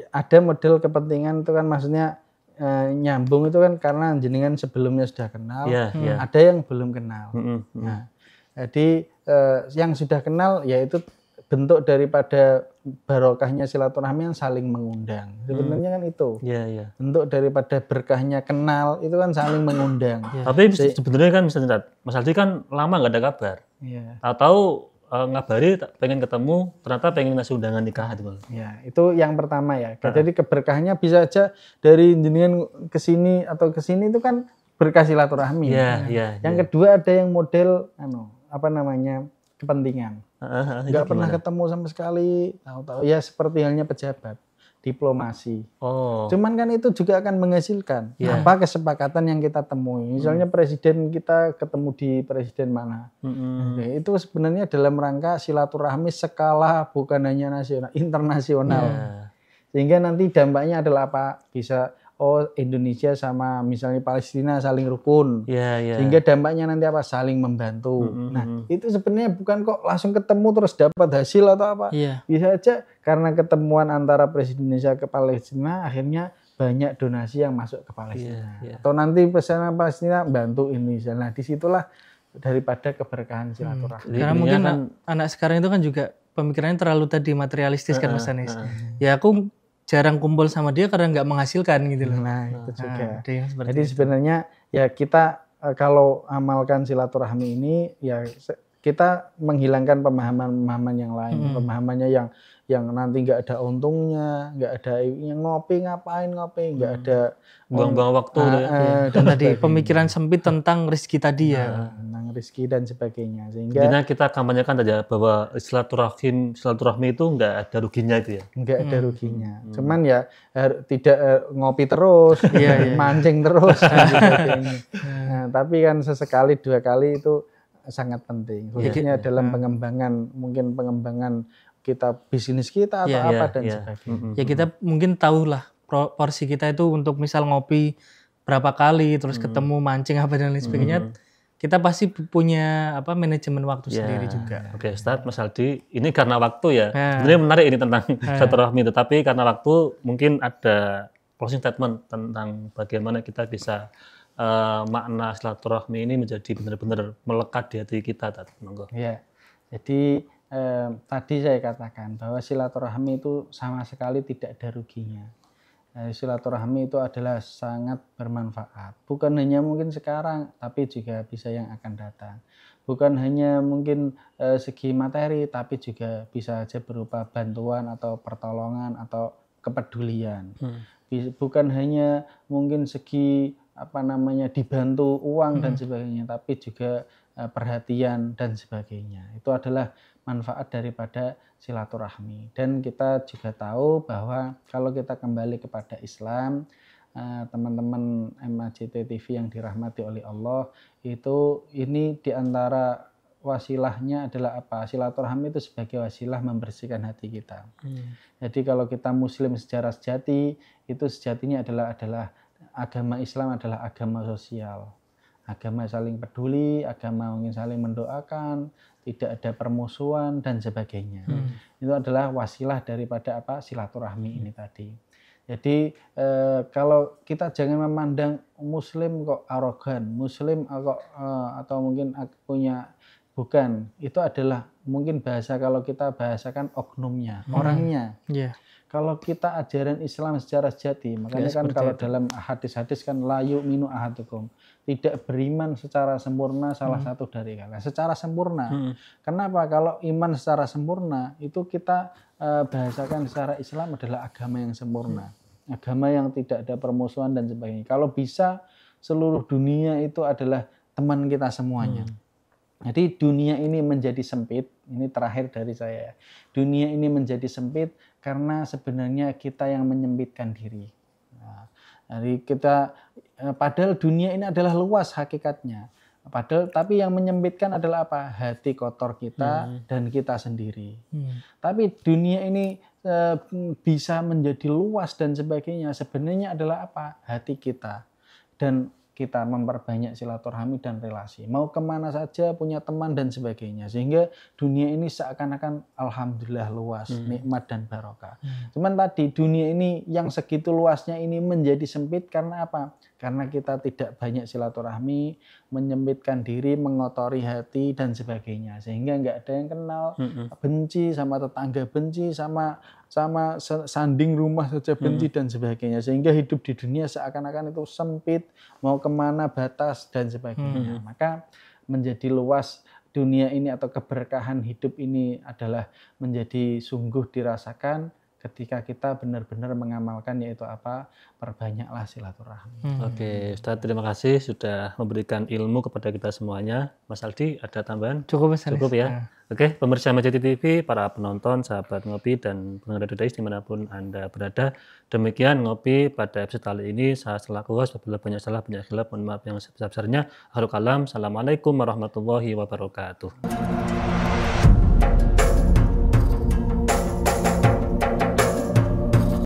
Ada model kepentingan itu kan, maksudnya nyambung itu kan karena jenengan sebelumnya sudah kenal, ada yang belum kenal. Nah, jadi yang sudah kenal yaitu bentuk daripada barokahnya silaturahmi yang saling mengundang. Sebenarnya kan itu. Bentuk daripada berkahnya kenal itu kan saling mengundang. Tapi sebenarnya kan misalnya Mas Aldi kan lama nggak ada kabar. Tahu ngabari pengen ketemu, ternyata pengen ngasih undangan nikah itu. Itu yang pertama ya. Jadi keberkahannya bisa aja dari jenengan ke sini atau ke sini itu kan berkah silaturahmi. Yang kedua ada yang model kepentingan. Nggak pernah ketemu sama sekali, tahu-tahu ya seperti halnya pejabat. diplomasi. Oh. Cuman kan itu juga akan menghasilkan apa kesepakatan yang kita temui. Misalnya presiden kita ketemu di presiden mana. Oke, itu sebenarnya dalam rangka silaturahmi skala bukan hanya nasional, internasional. Sehingga nanti dampaknya adalah apa? Bisa Indonesia sama misalnya Palestina saling rukun. Sehingga dampaknya nanti apa? Saling membantu. Nah, itu sebenarnya bukan kok langsung ketemu terus dapat hasil atau apa. Bisa aja karena ketemuan antara Presiden Indonesia ke Palestina akhirnya banyak donasi yang masuk ke Palestina. Atau nanti pesanan Palestina bantu Indonesia. Nah, disitulah daripada keberkahan silaturahmi. Karena mungkin anak sekarang itu kan juga pemikirannya terlalu tadi materialistis kan Mas Anis. Ya aku jarang kumpul sama dia karena nggak menghasilkan gitu loh. Nah, itu juga. Jadi sebenarnya ya kita kalau amalkan silaturahmi ini ya kita menghilangkan pemahaman-pemahaman yang lain, pemahamannya yang nanti nggak ada untungnya, nggak ada yang ngopi ngapain ngopi, nggak ada buang-buang waktu dan tadi pemikiran sempit tentang rezeki tadi ya. Tentang rezeki dan sebagainya. Sehingga kita kampanyekan saja bahwa silaturahmi itu nggak ada ruginya itu ya. Nggak ada ruginya. Cuman ya tidak ngopi terus, mancing terus dan sebagainya. Nah, tapi kan sesekali 2 kali itu sangat penting. Khususnya dalam pengembangan kita bisnis kita atau apa dan sebagainya. Ya kita mungkin tahulah porsi kita itu untuk misal ngopi berapa kali terus ketemu mancing apa dan lain sebagainya. Kita pasti punya manajemen waktu sendiri juga. Oke, Ustadz, Mas Aldi, ini karena waktu ya. Sebenarnya menarik ini tentang silaturahmi, tetapi karena waktu mungkin ada closing statement tentang bagaimana kita bisa makna silaturahmi ini menjadi benar-benar melekat di hati kita. Ya, jadi tadi saya katakan bahwa silaturahmi itu sama sekali tidak ada ruginya. Silaturahmi itu adalah sangat bermanfaat. Bukan hanya mungkin sekarang, tapi juga bisa yang akan datang. Bukan hanya mungkin segi materi, tapi juga bisa saja berupa bantuan atau pertolongan atau kepedulian. Bukan hanya mungkin segi dibantu uang dan sebagainya, tapi juga perhatian dan sebagainya. Itu adalah manfaat daripada silaturahmi. Dan kita juga tahu bahwa kalau kita kembali kepada Islam, teman-teman MAJT TV yang dirahmati oleh Allah, ini diantara wasilahnya adalah apa? Silaturahmi itu sebagai wasilah membersihkan hati kita. Jadi kalau kita Muslim secara sejati, itu sejatinya adalah agama Islam adalah agama sosial. Agama saling peduli, agama mungkin saling mendoakan, tidak ada permusuhan dan sebagainya. Itu adalah wasilah daripada silaturahmi ini tadi. Jadi kalau kita jangan memandang Muslim kok arogan, Muslim kok atau mungkin punya, bukan. Itu adalah mungkin bahasa kalau kita bahasakan oknumnya, orangnya. Kalau kita ajaran Islam secara sejati, makanya kan kalau dalam hadis-hadis kan la yu'minu ahadukum, tidak beriman secara sempurna salah satu dari kalian. Secara sempurna. Kenapa? Kalau iman secara sempurna itu kita bahasakan secara Islam adalah agama yang sempurna. Agama yang tidak ada permusuhan dan sebagainya. Kalau bisa seluruh dunia itu adalah teman kita semuanya. Jadi dunia ini menjadi sempit, ini terakhir dari saya. Dunia ini menjadi sempit karena sebenarnya kita yang menyempitkan diri. Nah, jadi padahal dunia ini adalah luas hakikatnya. Tapi yang menyempitkan adalah apa? Hati kotor kita dan kita sendiri. Tapi dunia ini bisa menjadi luas dan sebagainya. Sebenarnya adalah apa? Hati kita. Dan kita memperbanyak silaturahmi dan relasi. Mau kemana saja, punya teman dan sebagainya. Sehingga dunia ini seakan-akan alhamdulillah luas, nikmat dan barokah. Cuman tadi dunia ini yang segitu luasnya ini menjadi sempit karena apa? Karena kita tidak banyak silaturahmi, menyempitkan diri, mengotori hati dan sebagainya. Sehingga nggak ada yang kenal, benci sama tetangga, benci sama sanding rumah saja benci dan sebagainya. Sehingga hidup di dunia seakan-akan itu sempit, mau kemana batas dan sebagainya. Maka menjadi luas dunia ini atau keberkahan hidup ini adalah menjadi sungguh dirasakan ketika kita benar-benar mengamalkan, yaitu apa? Perbanyaklah silaturahmi. Oke, Ustaz, terima kasih sudah memberikan ilmu kepada kita semuanya. Mas Aldi, ada tambahan? Cukup, Mas Haris. Cukup ya. Oke, pemirsa Majeti TV, para penonton, sahabat Ngopi dan pendengar Radio Dais dimanapun Anda berada. Demikian Ngopi pada episode kali ini. Saya selaku host, apabila banyak salah, banyak khilaf, mohon maaf yang sebesar-besarnya. Akhirul kalam, assalamualaikum warahmatullahi wabarakatuh.